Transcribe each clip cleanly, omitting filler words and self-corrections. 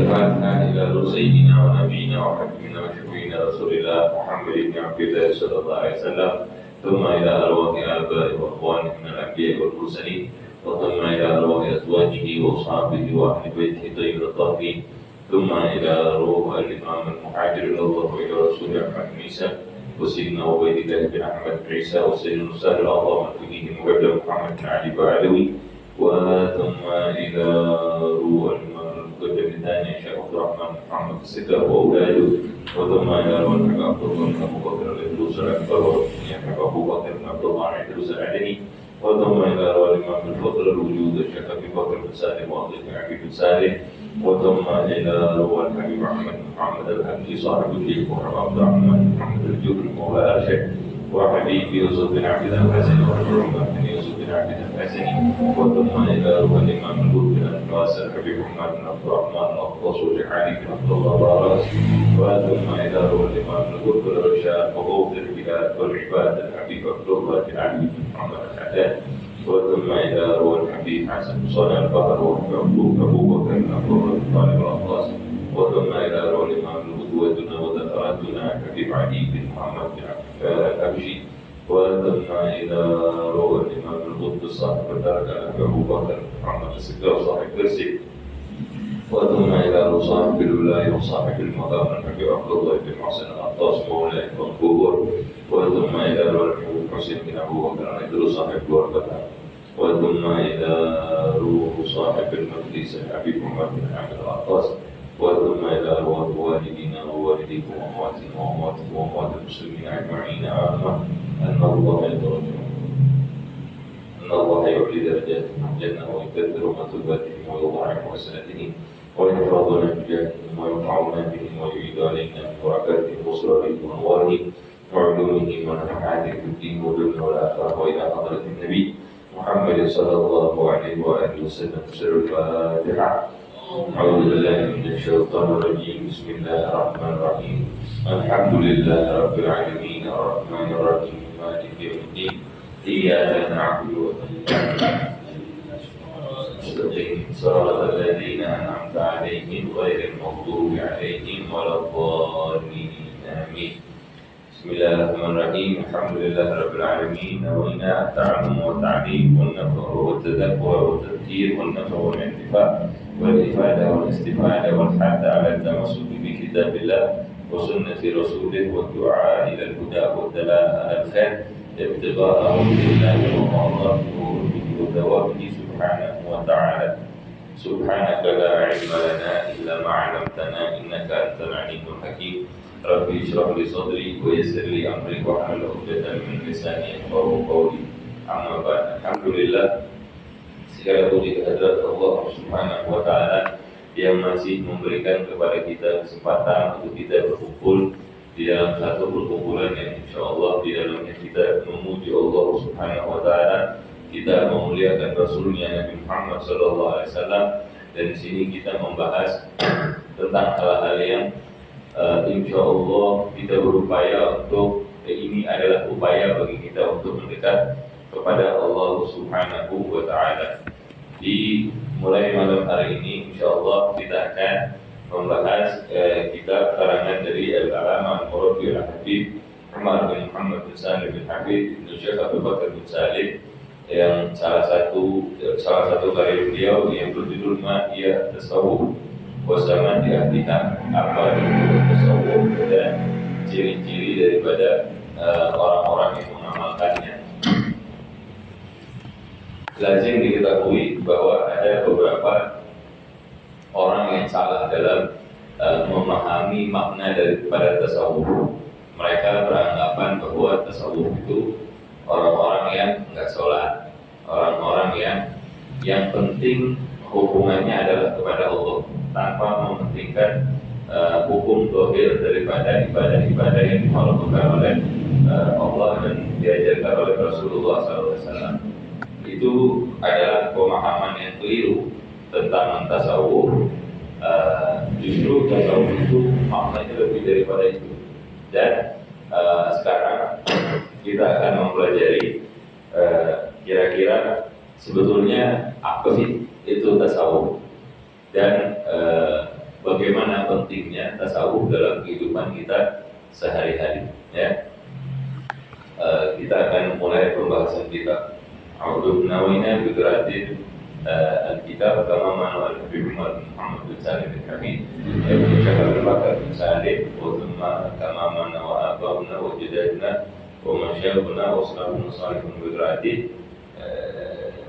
والفاتحة إلى روح سيدنا ونبينا وحبيبنا وشفينا رسول الله محمد بن عبد الله صلى الله عليه وسلم، ثم إلى أرواح آبائه وإخوانه من الأنبياء والمرسلين، وثم إلى أرواح أزواجه وأصحابه وأهل بيته الطيبين الطاهرين، ثم إلى روح الإمام المهاجر إلى الله وإلى رسول أحمد بن عيسى وسيدنا عبيد الله بن أحمد بن عيسى وسيدنا المستشار الأعظم المؤمنين مبدأ محمد بن علي بعلوي، وثم إلى روح المقدم الثاني شيخ عبد الرحمن محمد السكر وأولاده، وثم إلى روح عبد الله بن أبو بكر الإدروس الأكبر ويحيى أبو بكر بن عبد الله الإدروس العدني، وثم إلى روح الإمام الفضل الوجود الشيخ أبي بكر بن سالم وأبي بن سالم، وثم إلى روح الحبيب محمد الحمدي صاحب الشيخ عبد الرحمن محمد الجبري مولى أرشد، وحبيب يوسف بن عبد الحسن وحرمة بن يوسف بن عبد الحسن، وثم إلى روح الإمام القطب الناصر الحبيب محمد بن عبد الرحمن والرسول علي بن عبد الله بارك، وثم إلى روح الإمام القطب الرشاد وغوث البلاد والعباد الحبيب عبد الله بن علي بن محمد الحداد، وثم إلى روح الحبيب حسن صانع البحر وحبيب أبو بكر بن عبد الله بن طالب العباس، وثم إلى روح الإمام القدوتنا وذكرتنا الحبيب علي بن محمد بن الحبشي، وثم إلى روح الإمام القدس صاحب الدرجة أبو بكر محمد السكر صاحب كرسي، وثم إلى روح صاحب الولاية وصاحب المقام الحبيب عبد الله بن محسن العطاس مولى فانكوفر، وثم إلى روح الحبيب حسين بن أبو بكر الإدروس صاحب ورقة، وثم إلى روح صاحب المجلس الحبيب محمد بن حامد العطاس، وثم إلى روح والدينا ووالديكم وأمواتكم وأموات المسلمين أجمعين عامة أن الله يعلي درجاتهم في الجنة ويكثر مثوباتهم ويضاعف حسناتهم ويحفظنا بجاههم وينفعنا بهم ويعيد علينا من بركاتهم وسررهم وأنوارهم وعلومهم ونفحاتهم في الدين والدنيا والآخرة، وإلى حضرة النبي محمد صلى الله عليه وآله وسلم. سر الفاتحة. أعوذ بالله من الشيطان الرجيم. بسم الله الرحمن الرحيم. الحمد لله رب العالمين الرحمن الرحيم مالك يوم الدين إياك نعبد وإياك نستعين صراط الذين أنعمت عليهم غير المغضوب عليهم ولا الضالين آمين. بسم الله الرحمن الرحيم. الحمد لله رب العالمين. نوينا التعلم والتعليم والنفع والتذكر والتذكير والنفع والانتفاع والإفادة والاستفادة والحث على التمسك بكتاب الله وسنة رسوله والدعاء إلى الهدى والدلالة على الخير ابتغاء وجه الله ومرضاته وثوابه سبحانه وتعالى. سبحانك لا علم لنا إلا ما علمتنا إنك أنت العليم الحكيم. ربي اشرح لي صدري ويسر لي أمري واحلل عقدة من لساني يفقهوا قولي. أما بعد. Alhamdulillah, segala puji kehadirat Allah Subhanahu wa Ta'ala yang masih memberikan kepada kita kesempatan untuk kita berkumpul di dalam satu perkumpulan yang insyaallah di dalamnya kita memuji Allah Subhanahu wa Ta'ala, kita memuliakan Rasulnya Nabi Muhammad sallallahu alaihi wasallam, dan di sini kita membahas tentang hal-hal yang insyaallah kita berupaya untuk ini adalah upaya bagi kita untuk mendekat kepada Allah Subhanahu wa Ta'ala. Di mulai malam hari ini insyaallah kita akan membahas kitab karangan dari Al-Alama Al-Murabbi Al-Habib Umar bin Muhammad bin Salim bin Habib bin Syekh Abu Bakar bin Salim, yang salah satu karya beliau yang berjudul Ma'iyah Tasawuf Wasama di Ahliha, apa itu tasawuf dan ciri-ciri daripada orang-orang yang mengamalkannya. Lazim diketahui bahwa ada beberapa orang yang salah dalam memahami makna daripada tasawuf. Mereka beranggapan bahwa tasawuf itu orang-orang yang enggak sholat, orang-orang yang penting hubungannya adalah kepada Allah, tanpa mementingkan hukum zahir daripada ibadah-ibadah yang dilakukan oleh Allah dan diajarkan oleh Rasulullah SAW. Itu adalah pemahaman yang keliru tentang tasawuf. Justru tasawuf itu maknanya lebih daripada itu. Dan sekarang kita akan mempelajari kira-kira sebetulnya apa sih itu tasawuf, dan bagaimana bagaimana pentingnya tasawuf dalam kehidupan kita sehari-hari. Ya, kita akan mulai pembahasan kita. A'udzu nawina bi qiraatin al-kitab kama ma'al Habib Muhammad bin Salim al-Hamid Ibn Syahab al-Bakar bin Salim wa thumma kama ma'na wa abawna wa jadadna wa masyayikhuna wa salafuna salihun bi qiraatin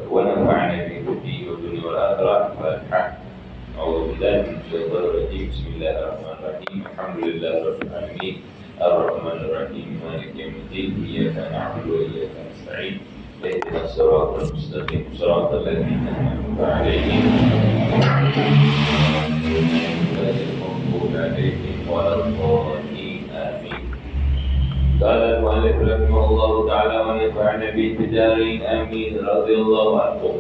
wa nafa'ana bi hudi wa dunya wal akhirah. Al-Fatiha. أعوذ بالله من الشيطان الرجيم. بسم الله الرحمن الرحيم. الحمد لله رب العالمين الرحمن الرحيم مالك يوم الدين إياك نعبد وإياك نستعين اهدنا الصراط المستقيم صراط الذين أنعمت عليهم غير المغضوب عليهم ولا الضالين آمين. قال المؤلف رحمه الله تعالى ونفعنا به في الدارين آمين رضي الله عنكم.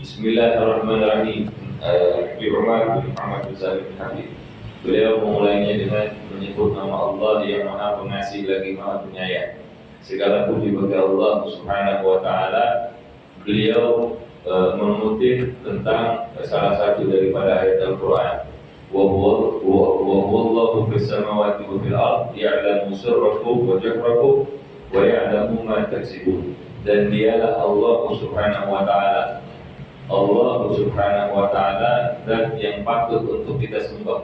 بسم الله الرحمن الرحيم. Habib Umar bin Muhammad bin Salim al-Hamid. Beliau memulainya dengan menyebut nama Allah yang Maha Pengasih lagi Maha Penyayang. Segala puji bagi Allah Subhanahu wa taala. Beliau mengutip tentang salah satu daripada ayat Al-Qur'an. Wa huwallahu fis samawati wa fil ardi ya'lamu sirrakum wa jahrakum wa ya'lamu ma taksibun. Dan dialah Allah Subhanahu wa taala. Allah Subhanahu wa ta'ala zat yang patut untuk kita sembah.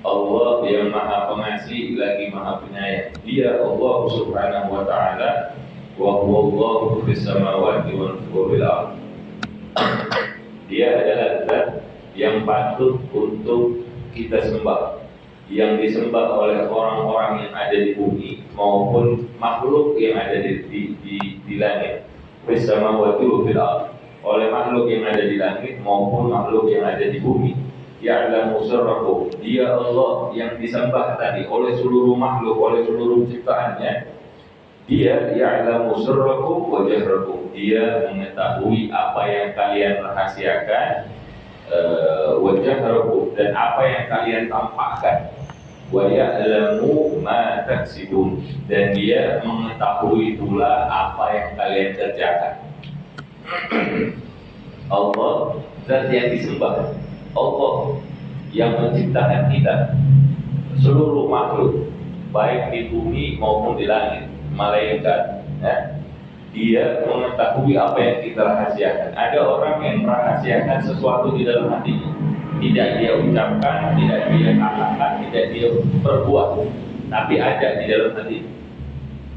Allah yang Maha Pengasih lagi Maha Penyayang. Dia Allah Subhanahu wa ta'ala wa huwallahu fis samawati wa fil ardi. Dia adalah zat yang patut untuk kita sembah, yang disembah oleh orang-orang yang ada di bumi maupun makhluk yang ada di langit. Fis samawati wa fil ardi, oleh makhluk yang ada di langit maupun makhluk yang ada di bumi. Ya'lamu sirrakum, dia Allah yang disembah tadi oleh seluruh makhluk, oleh seluruh ciptaannya. Dia ya'lamu sirrakum wa jahrakum, dia mengetahui apa yang kalian rahasiakan, wa jahrakum, dan apa yang kalian tampakkan. Wa ya'lamu ma taksibun, dan dia mengetahui pula apa yang kalian kerjakan. Allah zat yang disembah, Allah yang menciptakan kita, seluruh makhluk baik di bumi maupun di langit, malaikat, ya. Dia mengetahui apa yang kita rahasiakan. Ada orang yang merahasiakan sesuatu di dalam hatinya, tidak dia ucapkan, tidak dia katakan, tidak dia perbuat, tapi ada di dalam hati,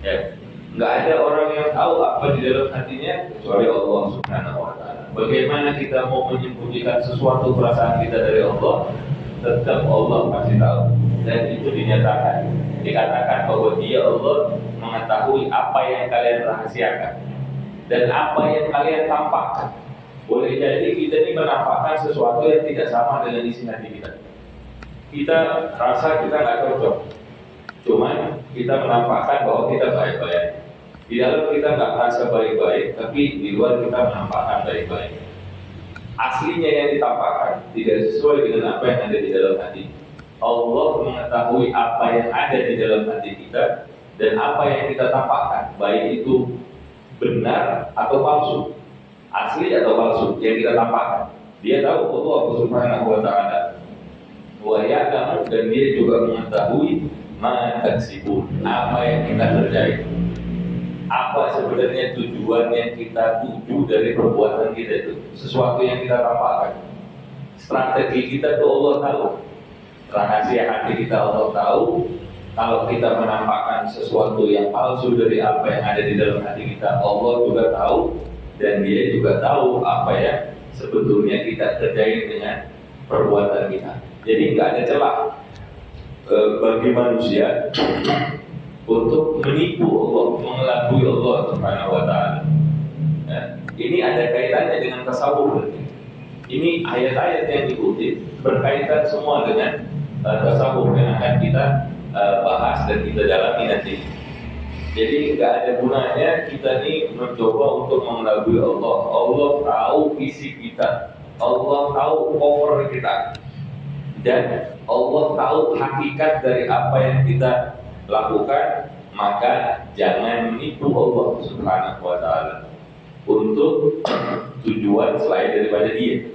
ya. Nggak ada orang yang tahu apa di dalam hatinya kecuali Allah Subhanahu wa ta'ala. Bagaimana kita mau menyembunyikan sesuatu perasaan kita dari Allah? Tetap Allah pasti tahu. Dan itu dinyatakan, dikatakan bahwa dia Allah mengetahui apa yang kalian rahasiakan dan apa yang kalian tampakkan. Boleh jadi kita ini menampakkan sesuatu yang tidak sama dengan isi hati kita. Kita rasa kita nggak cocok, cuman kita menampakkan bahwa kita baik-baik. Di dalam kita nggak merasa baik-baik, tapi di luar kita menampakkan baik-baik. Aslinya yang ditampakkan tidak sesuai dengan apa yang ada di dalam hati. Allah mengetahui apa yang ada di dalam hati kita dan apa yang kita tampakkan, baik itu benar atau palsu, asli atau palsu yang kita tampakkan. Dia tahu Allah Subhanahu wa ta'ala. Wa ya'lamu, dan dia juga mengetahui ma taksibun, apa yang kita kerjain. Apa sebenarnya tujuan yang kita tuju dari perbuatan kita itu, sesuatu yang kita tampakkan. Strategi kita itu Allah tahu, rahasia hati kita Allah tahu. Kalau kita menampakkan sesuatu yang palsu dari apa yang ada di dalam hati kita, Allah juga tahu, dan dia juga tahu apa yang sebetulnya kita kerjain dengan perbuatan kita. Jadi nggak ada celah bagi manusia untuk menipu Allah, mengelabui Allah Subhanahu wa ta'ala. Ya, ini ada kaitannya dengan tasawuf. Ini ayat-ayat yang dikutip berkaitan semua dengan tasawuf yang akan kita bahas dan kita dalami nanti. Jadi nggak ada gunanya kita ini mencoba untuk mengelabui Allah. Allah tahu isi kita, Allah tahu cover kita, dan Allah tahu hakikat dari apa yang kita lakukan. Maka jangan menipu Allah Subhanahu wa ta'ala untuk tujuan selain daripada dia.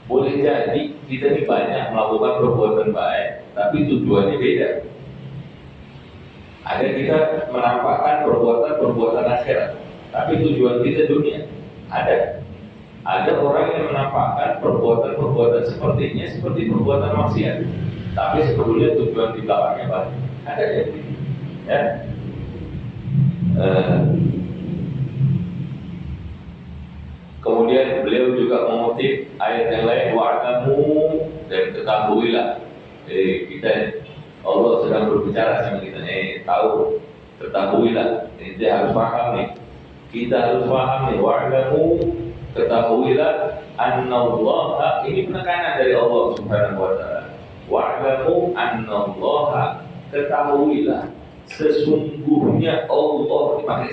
Boleh jadi kita ini banyak melakukan perbuatan baik, tapi tujuannya beda. Ada kita menampakkan perbuatan akhirat, tapi tujuan kita dunia. Ada orang yang menampakkan perbuatan sepertinya seperti perbuatan maksiat, tapi sebetulnya tujuan di belakangnya baik. Ada yang begitu, ya. Kemudian beliau juga mengutip ayat yang lain, wa'lamu, dan ketahuilah. Kita Allah sedang berbicara sama kita, tahu, ketahuilah. Ini harus paham nih. Kita harus paham nih, wa'lamu, ketahuilah, annallaha, ini penekanan dari Allah Subhanahu wa taala. Wa'lamu annallaha, ketahuilah, sesungguhnya Allah, dipakai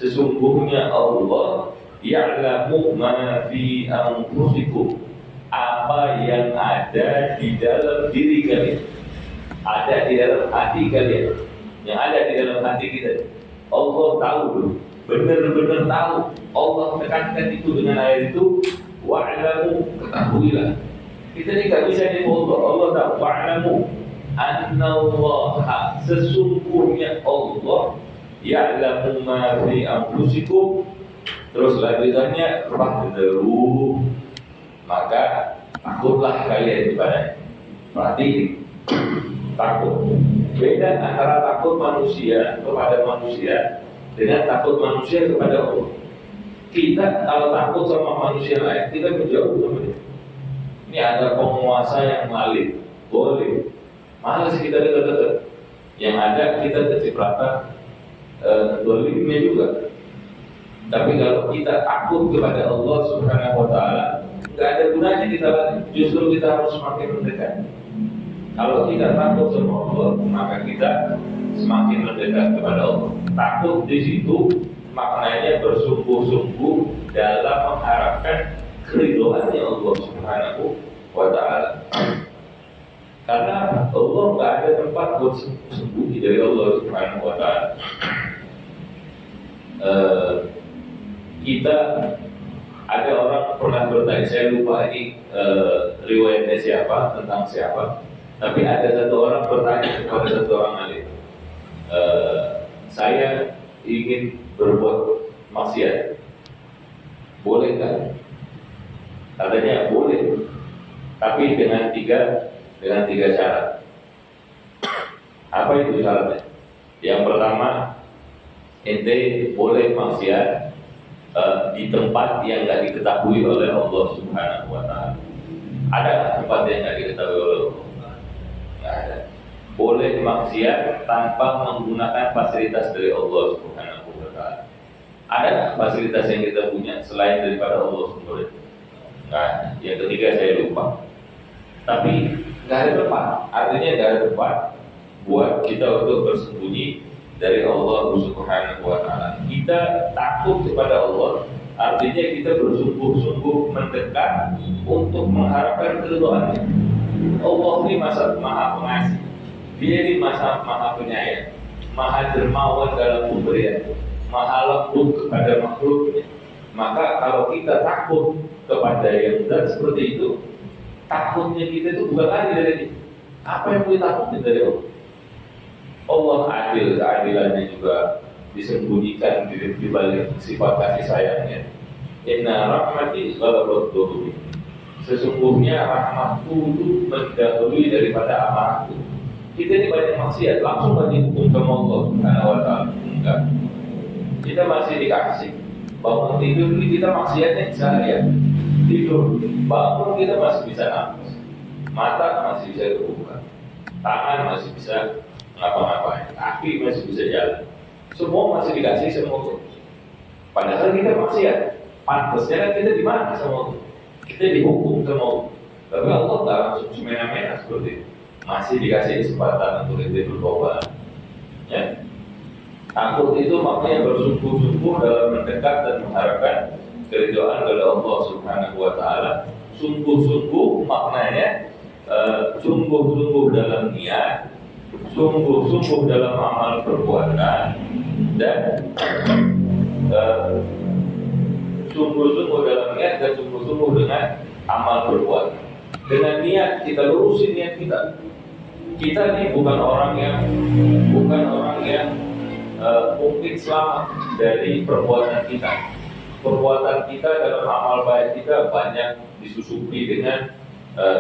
sesungguhnya Allah ya'lamu ma fi anfusikum, apa yang ada di dalam diri kalian, ada di dalam hati kalian, yang ada di dalam hati kita. Allah tahu dulu, benar-benar tahu. Allah tekankan itu dengan ayat itu, wa'lamu, ketahuilah. Kita ini gak bisa nipu Allah. Allah tahu, wa'lamu annallaha, sesungguhnya Allah ya'lamu ma fi anfusikum. Terus lanjutannya, fahdharu, maka takutlah kalian kepada. Berarti takut. Beda antara takut manusia kepada manusia dengan takut manusia kepada Allah. Kita kalau takut sama manusia lain, kita menjauh sama dia. Ini ada penguasa yang maling, boleh, malas kita dekat-dekat. Yang ada kita kecipratan dolimnya juga. Tapi kalau kita takut kepada Allah Subhanahu wa taala, nggak ada gunanya kita lari. Justru kita harus semakin mendekat. Kalau kita takut sama Allah, maka kita semakin mendekat kepada Allah. Takut di situ maknanya bersungguh-sungguh dalam mengharapkan keridhoannya Allah Subhanahu wa taala. Karena Allah nggak ada tempat buat sembunyi dari Allah Subhanahu wa taala. Kita ada orang pernah bertanya, saya lupa ini riwayatnya siapa, tentang siapa, tapi ada satu orang bertanya kepada satu orang alim, saya ingin berbuat maksiat, boleh kan? Katanya boleh, tapi dengan tiga syarat. Apa itu syaratnya? Yang pertama, ente boleh maksiat di tempat yang nggak diketahui oleh Allah Subhanahu wa taala. Ada tempat yang nggak diketahui oleh Allah? Nggak ada. Boleh maksiat tanpa menggunakan fasilitas dari Allah Subhanahu wa taala. Ada fasilitas yang kita punya selain daripada Allah Subhanahu wa taala? Nggak ada. Yang ketiga saya lupa. Tapi nggak ada tempat. Artinya nggak ada tempat buat kita untuk bersembunyi dari Allah Subhanahu wa taala. Kita takut kepada Allah, artinya kita bersungguh-sungguh mendekat untuk mengharapkan keridhaannya. Allah ini maha pengasih. Dia ini maha penyayang, maha dermawan dalam pemberian, maha lembut kepada makhluknya. Maka kalau kita takut kepada yang zat seperti itu, takutnya kita itu bukan lagi dari dia. Apa yang boleh takutnya dari Allah? Allah adil, keadilannya juga disembunyikan di balik sifat kasih sayangnya. Inna rahmati ghalabat ghadabi. Sesungguhnya rahmatku itu mendahului daripada amarahku. Kita ini banyak maksiat, langsung gak dihukum sama Allah Subhanahu wa taala. Enggak. Kita masih dikasih bangun tidur ini, kita maksiatnya seharian. Tidur, bangun kita masih bisa nafas, mata masih bisa terbuka, tangan masih bisa ngapa-ngapain, kaki masih bisa jalan, semua masih dikasih sama Allah. Padahal kita maksiat, pantasnya kan kita di mana sama Allah? Kita dihukum sama Allah. Tapi Allah tak langsung semena-mena seperti itu. Masih dikasih kesempatan untuk kita bertobat. Ya. Takut itu maknanya bersungguh-sungguh dalam mendekat dan mengharapkan keridhaan dari Allah Subhanahu wa taala. Sungguh-sungguh maknanya sungguh-sungguh dalam niat, sungguh-sungguh dalam amal perbuatan, dan sungguh-sungguh dalam niat dan sungguh-sungguh dengan amal perbuatan. Dengan niat kita lurusin niat kita. Kita ini bukan orang yang mungkin selamat dari perbuatan kita. Perbuatan kita dalam amal baik kita banyak disusupi dengan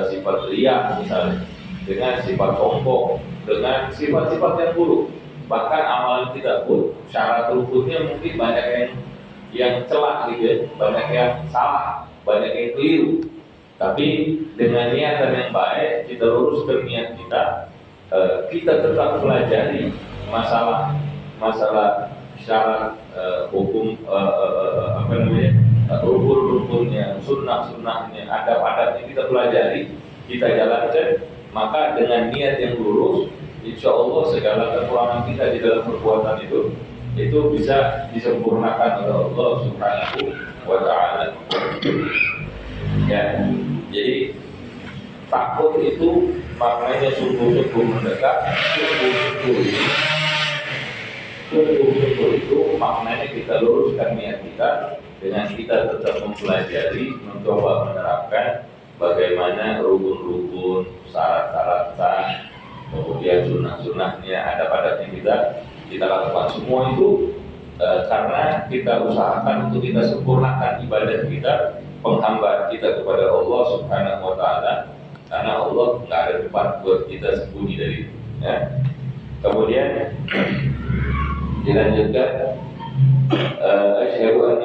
sifat riya misalnya, dengan sifat sombong, dengan sifat-sifat yang buruk. Bahkan amalan kita pun syarat rukunnya mungkin banyak yang celak gitu ya, banyak yang salah, banyak yang keliru. Tapi dengan niatan yang baik, kita luruskan niat kita, kita tetap pelajari masalah syarat hukum rukun-rukunnya, sunnah-sunnahnya, adab-adabnya kita pelajari, kita jalankan. Maka dengan niat yang lurus, insya Allah segala kekurangan kita di dalam perbuatan itu bisa disempurnakan oleh Allah Subhanahu wa Ta'ala. Ya, jadi takut itu maknanya sungguh-sungguh mendekat, sungguh-sungguh itu maknanya kita luruskan niat kita dengan kita tetap mempelajari, mencoba menerapkan bagaimana rukun-rukun, syarat-syarat sah, kemudian sunnah-sunnahnya, adab-adabnya kita lakukan semua itu karena kita usahakan untuk kita sempurnakan ibadah kita, penghambaan kita kepada Allah Subhanahu wa Ta'ala, karena Allah nggak ada tempat buat kita sembunyi dari itu. Ya. Kemudian dilanjutkan, asyhadu an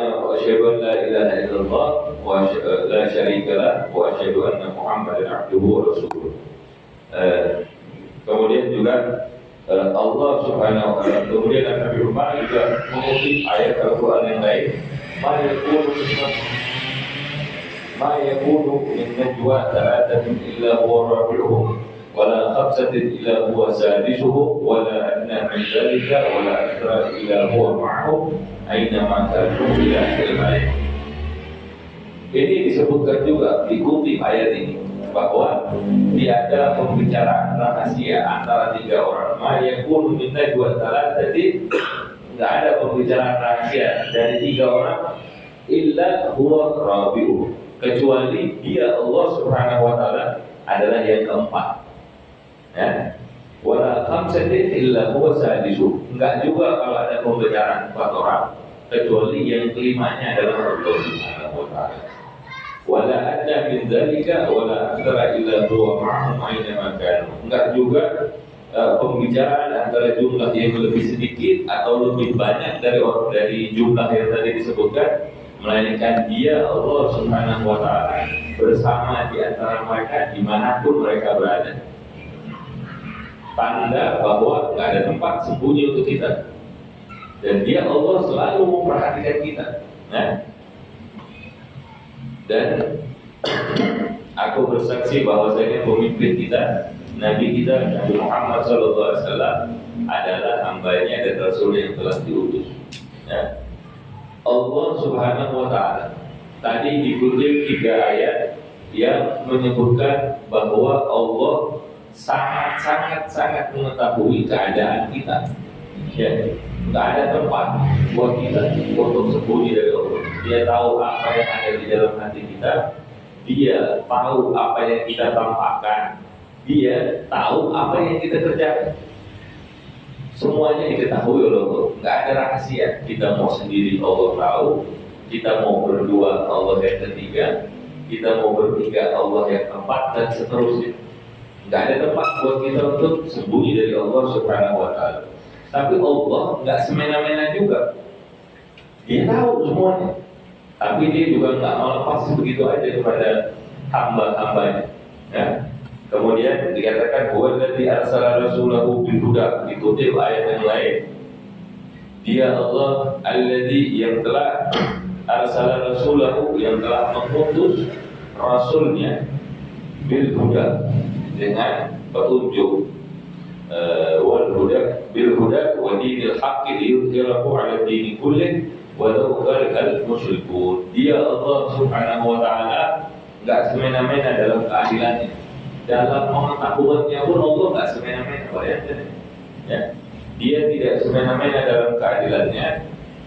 la ilaha illallah wa la syarika lah wa asyhadu anna Muhammadan abduhu wa rasuluh. Kemudian juga Allah Subhanahu wa Ta'ala, kemudian Nabi Umar juga mengutip ayat Al-Quran yang lain, ma yakunu min najwa thalathatin illa huwa rabi'uhum wala khamsatin illa huwa sadisuhum wala adna min dhalika wala akthara illa huwa ma'ahum aina ma kanu ila akhir ayat. Ini disebutkan juga, dikutip ayat ini, bahwa tiada pembicaraan rahasia antara tiga orang. Ma yakunu min najwa thalathatin, enggak ada pembicaraan rahasia dari tiga orang illa huwa rabi'uhum, kecuali dia Allah Subhanahu wa Ta'ala adalah yang keempat. Ya. Wala khamsatin illa huwa sadisu. Enggak juga kalau ada pembicaraan empat orang kecuali yang kelimanya adalah Allah Subhanahu wa Ta'ala. Wala adna min dzalika wala aktsara illa huwa ma'ahum aina ma kanu. Enggak juga pembicaraan antara jumlah yang lebih sedikit atau lebih banyak dari jumlah yang tadi disebutkan, melainkan dia Allah Subhanahu wa Ta'ala bersama di antara mereka dimanapun mereka berada. Tanda bahwa nggak ada tempat sembunyi untuk kita, dan dia Allah selalu memperhatikan kita. Nah, dan aku bersaksi bahwasanya pemimpin kita, Nabi kita Nabi Muhammad SAW adalah hambanya dan Rasul yang telah diutus. Ya. Allah Subhanahu wa Ta'ala tadi dikutip 3 ayat yang menyebutkan bahwa Allah sangat mengetahui keadaan kita. Ya, nggak ada tempat buat kita untuk sembunyi dari Allah. Dia tahu apa yang ada di dalam hati kita. Dia tahu apa yang kita tampakkan. Dia tahu apa yang kita kerjakan. Semuanya diketahui oleh Allah. Nggak ada rahasia. Kita mau sendiri Allah tahu. Kita mau berdua Allah yang ketiga. Kita mau bertiga Allah yang keempat, dan seterusnya. Nggak ada tempat buat kita untuk sembunyi dari Allah Subhanahu wa Ta'ala. Tapi Allah nggak semena-mena juga. Dia tahu semuanya. Tapi dia juga nggak melepas begitu aja kepada hamba-hambanya. Ya. Kemudian dikatakan huwa alladzi arsala rasulahu bil huda, dikutip ayat yang lain. Dia Allah alladzi yang telah arsala rasulahu, yang telah mengutus rasulnya bil huda, dengan petunjuk, wal huda bil huda wa dinil haqqi liyudhhirahu 'ala dini kullih walau karihal musyrikun. Dia Allah Subhanahu wa Ta'ala enggak semena-mena dalam keadilannya. Dalam pengetahuannya pun Allah enggak semena-mena, bayangkan. Ya. Dia tidak semena-mena dalam keadilannya,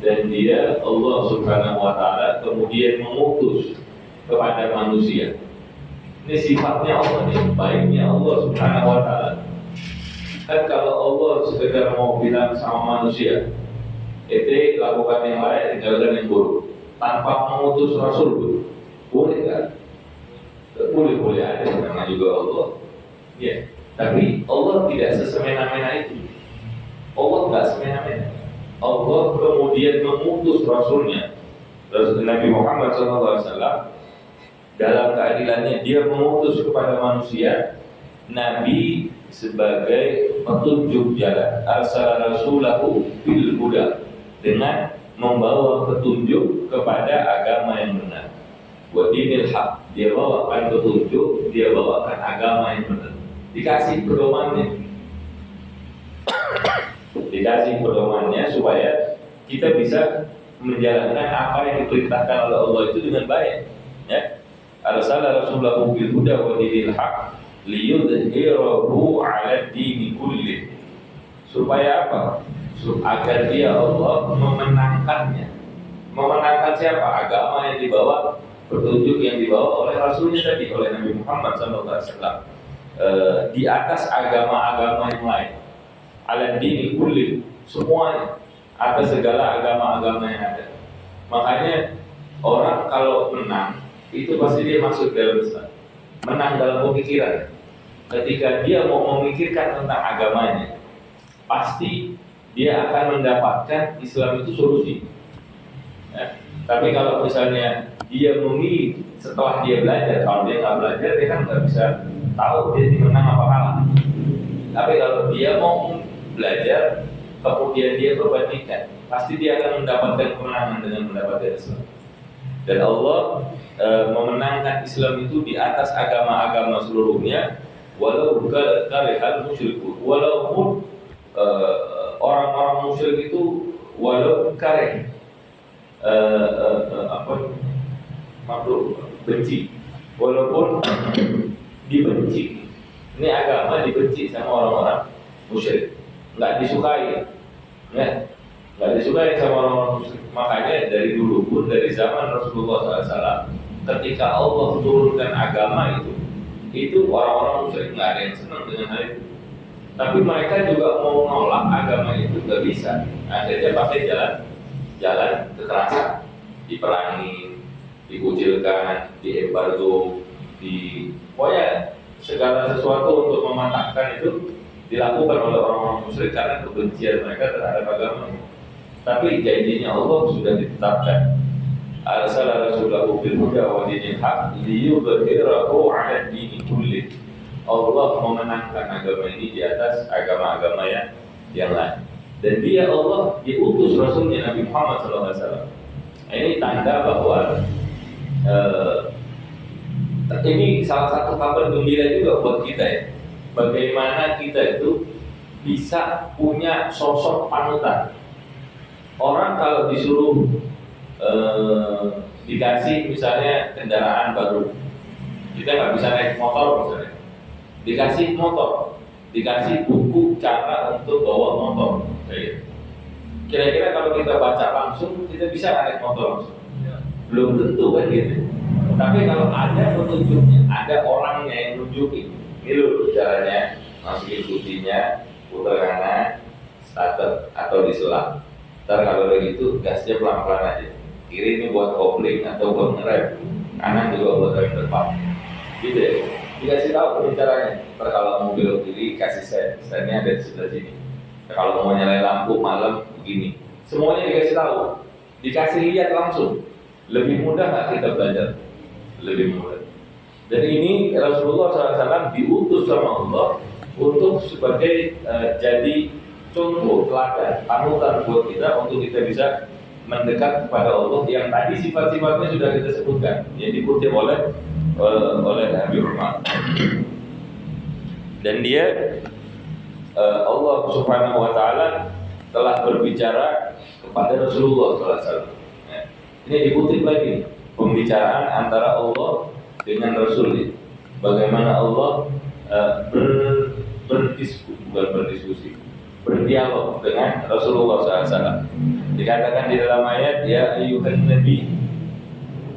dan dia Allah Subhanahu wa Ta'ala kemudian mengutus kepada manusia Ini sifatnya Allah, ini baiknya Allah Subhanahu wa Ta'ala. Kan kalau Allah sekedar mau bilang sama manusia, itu lakukan yang baik, tinggalkan yang buruk, tanpa mengutus Rasul, boleh kan? Boleh aja, karena juga Allah. Ya, tapi Allah tidak sesemena-mena itu. Allah nggak semena-mena. Allah kemudian mengutus Rasulnya, Nabi Muhammad SAW. Dalam keadilannya dia mengutus kepada manusia Nabi sebagai petunjuk jalan. Arsala rasulahu bil huda, dengan membawa petunjuk kepada agama yang benar. Wa dinil haq, dia bawakan petunjuk, dia bawakan agama yang benar. Dikasih pedomannya. Dikasih pedomannya supaya kita bisa menjalankan apa yang diperintahkan oleh Allah itu dengan baik, ya. Arsala rasulahu bil huda wa dinil haq liyudhhirahu 'ala dini kulli. Supaya apa? Agar dia Allah memenangkannya. Memenangkan siapa? Agama yang dibawa, petunjuk yang dibawa oleh Rasulnya tadi, oleh Nabi Muhammad SAW, di atas agama-agama yang lain. 'Ala dini kulli, semuanya, atas segala agama-agama yang ada. Makanya orang kalau menang itu pasti dia masuk dalam Islam. Menang dalam pemikiran. Ketika dia mau memikirkan tentang agamanya, pasti dia akan mendapatkan Islam itu solusi. Ya. Tapi kalau misalnya dia memilih setelah dia belajar, kalau dia nggak belajar dia kan nggak bisa tahu dia menang apa kalah. Tapi kalau dia mau belajar, kemudian dia perbandingkan, pasti dia akan mendapatkan kemenangan dengan mendapatkan Islam. Dan Allah memenangkan Islam itu di atas agama-agama seluruhnya, walau karihal musyrikun, walaupun orang-orang musyrik itu walau karih benci, walaupun dibenci. Ini agama dibenci sama orang-orang musyrik, nggak disukai, ya. Nggak disukai sama orang-orang musyrik. Makanya dari dulu pun, dari zaman Rasulullah SAW, ketika Allah turunkan agama itu orang-orang musyrik nggak ada yang senang dengan hal itu. Tapi mereka juga mau menolak agama itu nggak bisa. Akhirnya pakai jalan kekerasan, diperangi, dikucilkan, diembargo, pokoknya segala sesuatu untuk mematahkan itu dilakukan oleh orang-orang musyrik karena kebencian mereka terhadap agama. Tapi janjinya Allah sudah ditetapkan. Arsala rasulahu bil huda wa dinil haq liyudhhirahu 'ala dini kulli. Allah memenangkan agama ini di atas agama-agama yang lain. Dan dia Allah diutus Rasulnya Nabi Muhammad SAW. Ini tanda bahwa ini salah satu kabar gembira juga buat kita, ya. Bagaimana kita itu bisa punya sosok panutan. Orang kalau disuruh dikasih misalnya kendaraan baru, kita nggak bisa naik motor misalnya, dikasih motor, dikasih buku cara untuk bawa motor, kira-kira kalau kita baca langsung kita bisa naik motor langsung? Belum tentu kan gitu. Tapi kalau ada petunjuknya, ada orangnya yang nunjukin, ini loh caranya, masukin kutinya, putar kanan, starter atau diselam. Ntar kalau begitu gasnya pelan-pelan aja. Kiri ini buat kopling atau buat ngerem, kanan juga buat rem depan. Gitu ya. Dikasih tahu caranya. Ntar kalau mau belok kiri kasih sennya ada di sebelah sini. Kalau mau nyalain lampu malam begini. Semuanya dikasih tahu. Dikasih lihat langsung. Lebih mudah nggak kita belajar? Lebih mudah. Dan ini Rasulullah SAW diutus sama Allah untuk sebagai jadi contoh, teladan, panutan buat kita untuk kita bisa mendekat kepada Allah yang tadi sifat-sifatnya sudah kita sebutkan, yang dikutip oleh Nabi Muhammad. Dan dia Allah Subhanahu wa Ta'ala telah berbicara kepada Rasulullah SAW. Ini dikutip lagi pembicaraan antara Allah dengan Rasul. Bagaimana Allah berdiskusi, berdialog dengan Rasulullah SAW. Dikatakan di dalam ayat, ya ayyuhan nabi,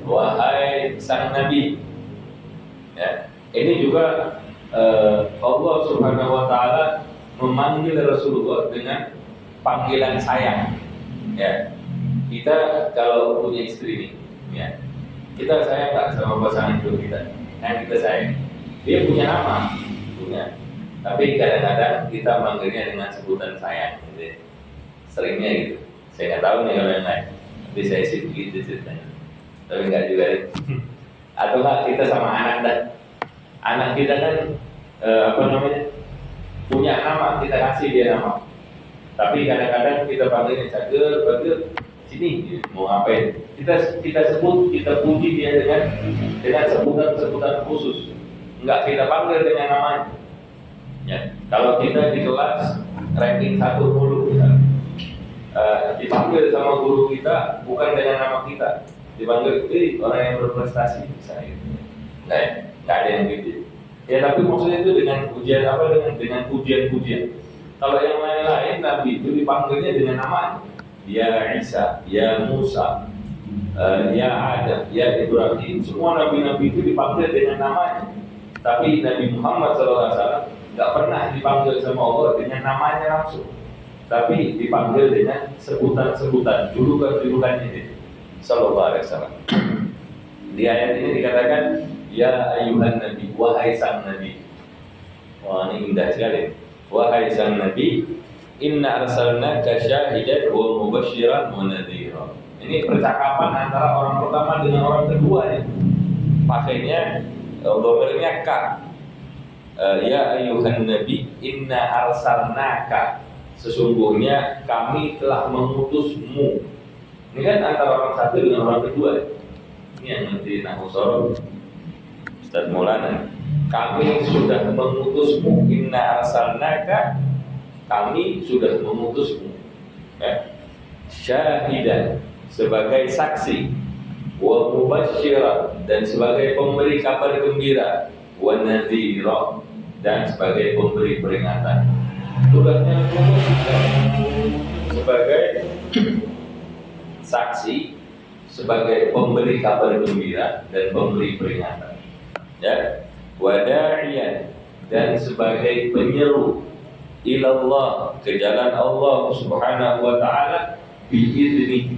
wahai sang nabi, ya, Ini juga Allah Subhanahu wa taala memanggil Rasulullah dengan panggilan sayang. Ya. Kita kalau punya istri nih, ya. Kita sayang nggak sama pasangan hidup kita? Nah, kita sayang. Dia punya nama, punya. Tapi kadang-kadang kita manggilnya dengan sebutan sayang, gitu. Seringnya gitu. Saya nggak tahu nih kalau yang lain. Tapi saya sih begitu ceritanya. Tapi nggak juga deh. Atau nggak kita sama anak dan anak kita kan punya nama, kita kasih dia nama. Tapi kadang-kadang kita panggilnya cager, sini mau ngapain? Kita sebut, kita puji dia dengan sebutan khusus. Enggak kita panggil dengan namanya. Ya, kalau kita di kelas ranking 1 mulu misalnya, dipanggil sama guru kita bukan dengan nama kita, dipanggil orang yang berprestasi misalnya. Nggak ada yang gitu. Ya tapi maksudnya itu dengan pujian dengan pujian-pujian. Kalau yang lain-lain Nabi itu dipanggilnya dengan namanya. Ya Isa, ya Musa, ya Adam, ya Ibrahim. Semua nabi-nabi itu dipanggil dengan namanya. Tapi Nabi Muhammad SAW nggak pernah dipanggil sama Allah dengan namanya langsung. Tapi dipanggil dengan sebutan-sebutan, julukan-julukannya itu. Sallallahu alaihi wasallam. Di ayat ini dikatakan, ya ayuhan nabi, wahai sang nabi. Wah, ini indah sekali. Wahai sang nabi, inna arsalnaka syahidan wa mubasysyiran wa nadhira. Ini percakapan antara orang pertama dengan orang kedua nih. Pakainya dhamirnya ka. Ya ayuhan nabi, inna arsalnaka. Sesungguhnya kami telah mengutusmu. Ini kan antara orang satu dengan orang kedua. Ini yang ngerti nahwu shorof Ustaz Maulana. Kami sudah mengutusmu, inna arsalnaka, kami sudah mengutusmu, ya. Syahidan, sebagai saksi, wa mubasysyiran, dan sebagai pemberi kabar gembira, wa nadhira, dan sebagai pemberi peringatan. Tugasnya sebagai saksi, sebagai pemberi kabar gembira dan pemberi peringatan, ya. Wada'iyan, dan sebagai penyeru ilallah, ke jalan Allah Subhanahu wa taala, biizni,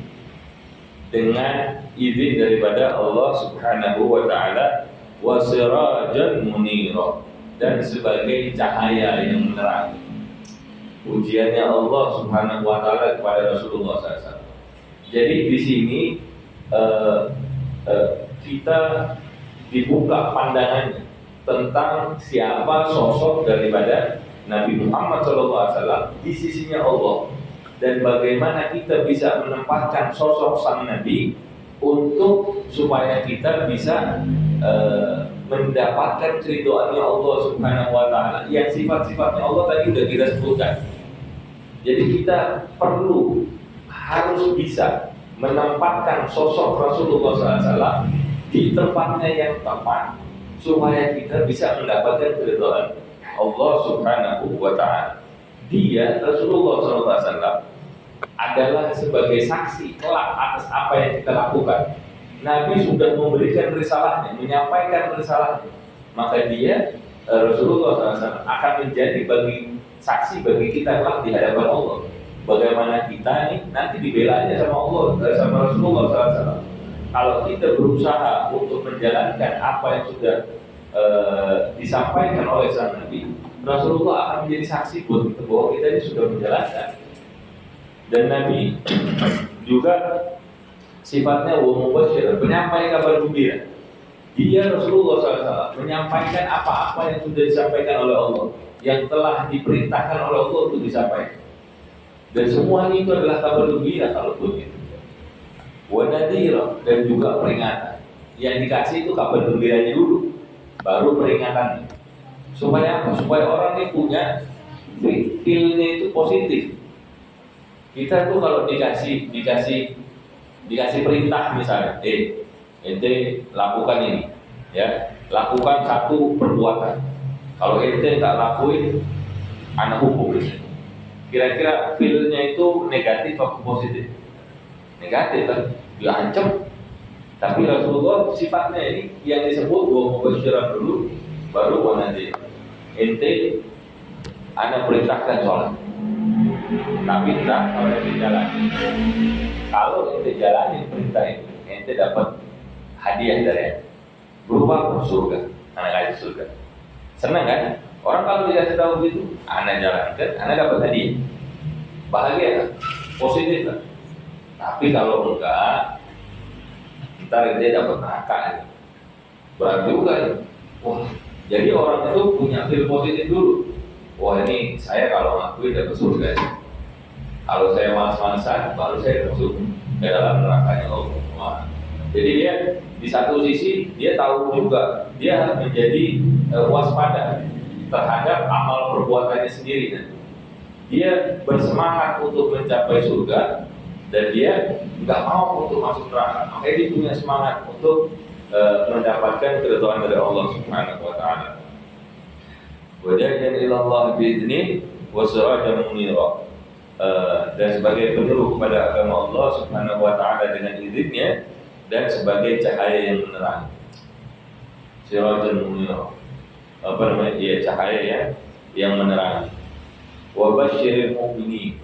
dengan izin daripada Allah Subhanahu wa taala, wa sirajan munira, dan sebagai cahaya yang menerangi. Ujiannya Allah Subhanahu wa taala kepada Rasulullah SAW. Jadi di sini kita dibuka pandangannya tentang siapa sosok daripada Nabi Muhammad SAW di sisinya Allah, dan bagaimana kita bisa menempatkan sosok sang Nabi untuk supaya kita bisa mendapatkan keridhaannya Allah Subhanahu wa taala. Yang sifat-sifatnya Allah tadi sudah kita sebutkan. Jadi kita harus bisa menempatkan sosok Rasulullah SAW di tempatnya yang tepat supaya kita bisa mendapatkan keridhaan Allah Subhanahu wa taala. Dia Rasulullah SAW adalah sebagai saksi kelak atas apa yang kita lakukan. Nabi sudah memberikan risalahnya, menyampaikan risalahnya. Maka dia Rasulullah SAW akan menjadi saksi bagi kita kelak di hadapan Allah. Bagaimana kita nih nanti dibelanya sama Allah, sama Rasulullah SAW. Kalau kita berusaha untuk menjalankan apa yang sudah disampaikan oleh sang Nabi, Rasulullah akan menjadi saksi buat kita bahwa kita ini sudah menjalankan. Dan Nabi juga sifatnya wa mubasysyiran, penyampai kabar gembira. Dia Rasulullah SAW menyampaikan apa-apa yang sudah disampaikan oleh Allah, yang telah diperintahkan oleh Allah untuk disampaikan. Dan semuanya itu adalah kabar gembira kalau begitu. Wa nadhira, dan juga peringatan. Yang dikasih itu kabar gembiranya dulu, baru peringatan. Supaya apa? Supaya orang ini punya feel-nya itu positif. Kita tuh kalau dikasih perintah misalnya, ente lakukan ini, ya, lakukan satu perbuatan. Kalau ente nggak lakuin, anak hukum. Kira-kira feel-nya itu negatif atau positif? Negatif kan, diancam. Tapi Rasulullah sifatnya ini yang disebut wa mubasysyiran dulu, baru nanti ente ana perintahkan sholat, tapi entah kalau ente jalani. Kalau ente jalani perintah itu, ente dapat hadiah dari berupa surga, anak kasih surga. Senang kan? Orang kalau dikasih tahu gitu, anak jalankan, anak dapat hadiah, bahagia kan? Positif kan? Tapi kalau enggak, ntar dia dapat neraka ya. Berat juga ya. Wah, jadi orang itu punya feel positif dulu. Wah, ini saya kalau ngakui dapat surga ya. Kalau saya malas-malasan, baru saya masuk ke dalam nerakanya Allah. Wah. Jadi dia di satu sisi dia tahu juga dia harus menjadi waspada terhadap amal perbuatannya sendiri. Kan? Dia bersemangat untuk mencapai surga dan dia nggak mau untuk masuk neraka. Makanya dia punya semangat untuk mendapatkan keridhaan dari Allah Subhanahu wa taala. Wajahan ilallah bi'idznih wa sirajan munira. Dan sebagai penyeru kepada agama Allah Subhanahu wa taala dengan izinnya dan sebagai cahaya yang menerangi. Sirajan munira. Apa namanya? Ya, cahaya yang menerangi. Wa basyiril mu'minin,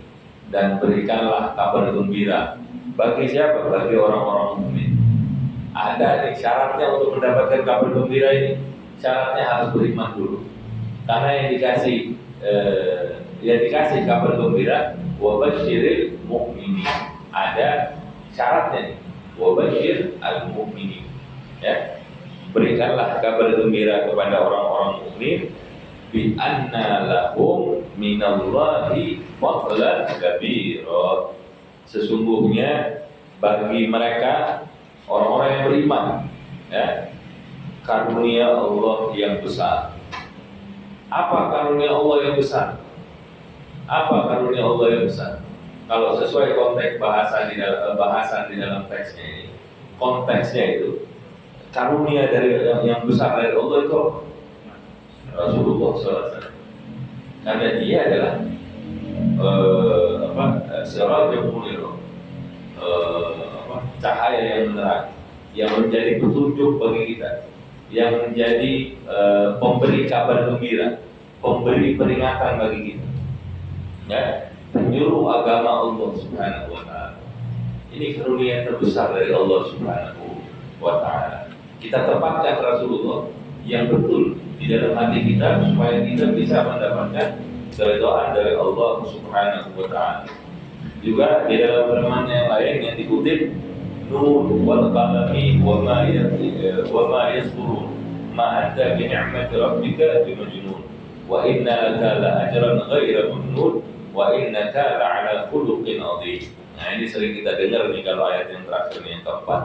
dan berikanlah kabar gembira bagi siapa? Bagi orang-orang mukmin. Ada nih syaratnya untuk mendapatkan kabar gembira ini. Syaratnya harus beriman dulu. Karena yang dikasih kabar gembira, wa basyiril mu'minin. Ada syaratnya nih. Wa basyir al-mu'minin. Ya. Berikanlah kabar gembira kepada orang-orang mukmin bi anna lahum minallahi fadlan kabira. Sesungguhnya bagi mereka orang-orang yang beriman, ya, karunia Allah yang besar. Apa karunia Allah yang besar? Apa karunia Allah yang besar? Kalau sesuai konteks bahasan di dalam teksnya ini, konteksnya itu karunia dari yang besar dari Allah itu Rasulullah SAW. Karena dia adalah sirajul munir, cahaya yang menerang, yang menjadi petunjuk bagi kita, yang menjadi pemberi kabar gembira, pemberi peringatan bagi kita, ya, penyuruh agama Allah Subhanahu wa taala. Ini karunia terbesar dari Allah Subhanahu wa taala. Kita tempatkan Rasulullah yang betul di dalam hati kita supaya kita bisa mendapatkan keridhaan dari Allah Subhanahu wa taala. Juga di dalam firman yang lain yang dikutip, Nun wal qalami wa ma yasturun ma anta bi ni'mati rabbika bimajnun wa inna laka la ajran ghaira mamnun wa innaka la'ala khuluqin 'adzim. Nah, ini sering kita dengar nih kalau ayat yang terakhir yang keempat.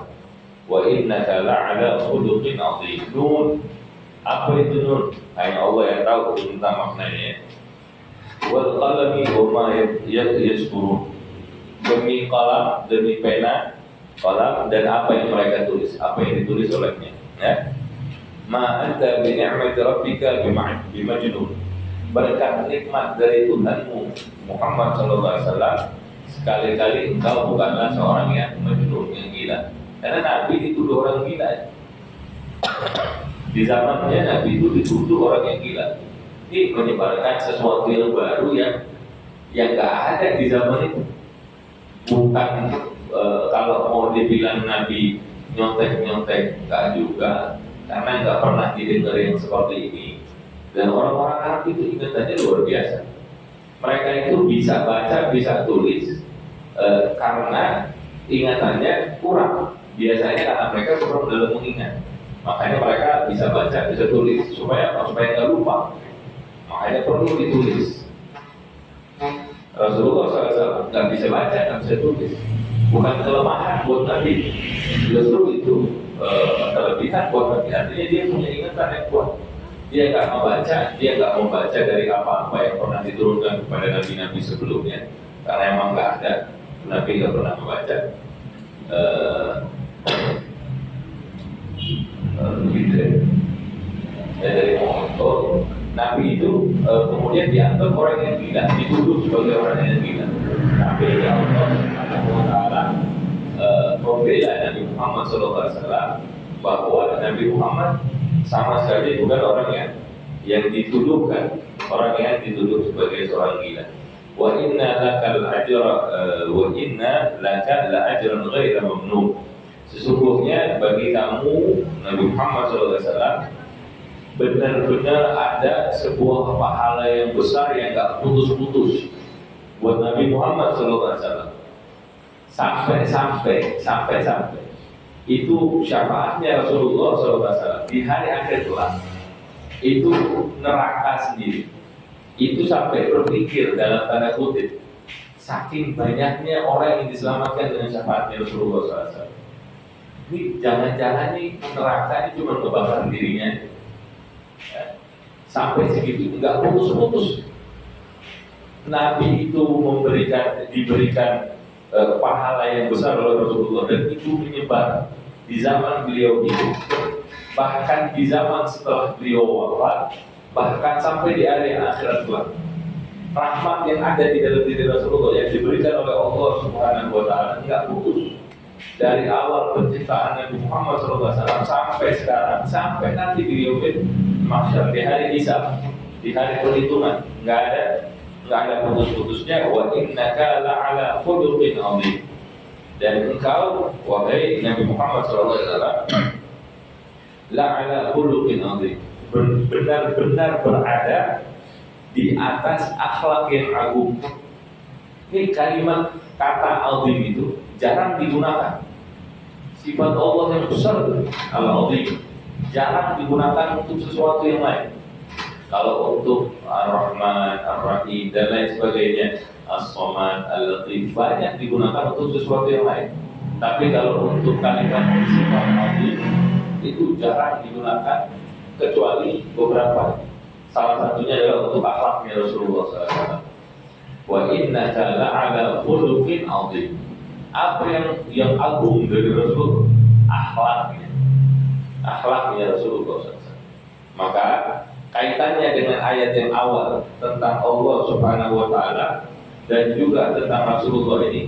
Wa innaka la'ala khuluqin 'adzim. Nun, apa itu nun? Hanya Allah yang tahu tentang maknanya. Wal qalami wa ma yasturun. Demi qalam, demi pena, qalam, dan apa yang mereka tulis, apa yang ditulis olehnya, ya. Ma anta bi ni'mati rabbika bimajnun. Berkat nikmat dari Tuhanmu Muhammad sallallahu alaihi wasallam, sekali-kali engkau bukanlah seorang yang majnun, yang gila. Karena Nabi dituduh orang gila. Di zamannya Nabi itu dituduh orang yang gila. Ini menyebarkan sesuatu yang baru yang nggak ada di zaman itu. Bukan kalau mau dibilang Nabi nyontek nggak juga, karena nggak pernah didengar yang seperti ini. Dan orang-orang Arab itu ingatannya luar biasa. Mereka itu bisa baca, bisa tulis, karena ingatannya kurang. Biasanya karena mereka kurang dalam mengingat. Makanya mereka bisa baca, bisa tulis supaya nggak lupa. Makanya perlu ditulis. Rasulullah SAW nggak bisa baca, nggak bisa tulis. Bukan kelemahan buat Nabi, justru itu kelebihan buat Nabi. Artinya dia punya ingatan yang kuat. Dia nggak membaca dari apa-apa yang pernah diturunkan kepada nabi-nabi sebelumnya, karena emang nggak ada. Nabi nggak pernah membaca. Gitu ya. Dari Muhammad, Nabi itu kemudian dianggap orang yang gila, dituduh sebagai orang yang gila. Tapi Allah Subhanahu Taala membela Nabi Muhammad SAW bahwa Nabi Muhammad sama sekali bukan orang yang yang dituduhkan, orang yang dituduh sebagai seorang gila. Wa inna lakal ajra wa inna laka la ajran ghaira mamnun. Sesungguhnya bagi kamu Nabi Muhammad SAW benar-benar ada sebuah pahala yang besar yang gak putus-putus buat Nabi Muhammad SAW. Sampai itu syafaatnya Rasulullah SAW di hari akhir kelak itu neraka sendiri. Itu sampai berpikir dalam tanda kutip, saking banyaknya orang yang diselamatkan dengan syafaatnya Rasulullah SAW. Ini jangan-jangan nih neraka ini cuma ngebakar dirinya, ya. Sampai segitu, nggak putus-putus. Nabi itu diberikan pahala yang besar oleh Rasulullah, dan itu menyebar di zaman beliau hidup, bahkan di zaman setelah beliau wafat, bahkan sampai di hari akhirat kelak. Rahmat yang ada di dalam diri Rasulullah yang diberikan oleh Allah Subhanahu wa Ta'ala nggak putus dari awal penciptaan Nabi Muhammad SAW sampai sekarang, sampai nanti di yaumil mahsyar, di hari hisab, di hari perhitungan, nggak ada putus-putusnya. Wa innaka la'ala khuluqin 'adzim. Dan engkau wahai Nabi Muhammad SAW la'ala khuluqin 'adzim, benar-benar berada di atas akhlak yang agung. Ini kalimat kata azim itu jarang digunakan. Sifat Allah yang besar, al-azim, jarang digunakan untuk sesuatu yang lain. Kalau untuk Ar-Rahman, Ar-Rahim dan lain sebagainya, As-Samad, Al-Latif, banyak digunakan untuk sesuatu yang lain. Tapi kalau untuk kalimat sifat azim itu jarang digunakan, kecuali beberapa. Salah satunya adalah untuk akhlaknya Rasulullah SAW. Wa innaka la'ala khuluqin 'adzim. Apa yang agung dari Rasul? Akhlaknya Rasulullah SAW. Maka kaitannya dengan ayat yang awal tentang Allah Subhanahu wa Ta'ala dan juga tentang Rasulullah ini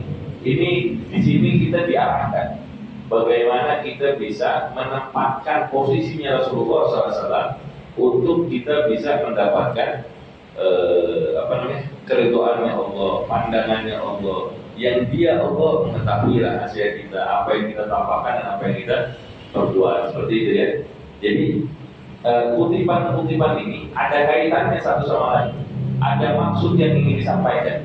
di sini kita diarahkan bagaimana kita bisa menempatkan posisinya Rasulullah SAW untuk kita bisa mendapatkan keridhaannya Allah, pandangannya Allah, yang dia Allah mengetahui rahasia kita, apa yang kita tampakkan dan apa yang kita perbuat, seperti itu ya. Jadi kutipan-kutipan ini ada kaitannya satu sama lain, ada maksud yang ingin disampaikan.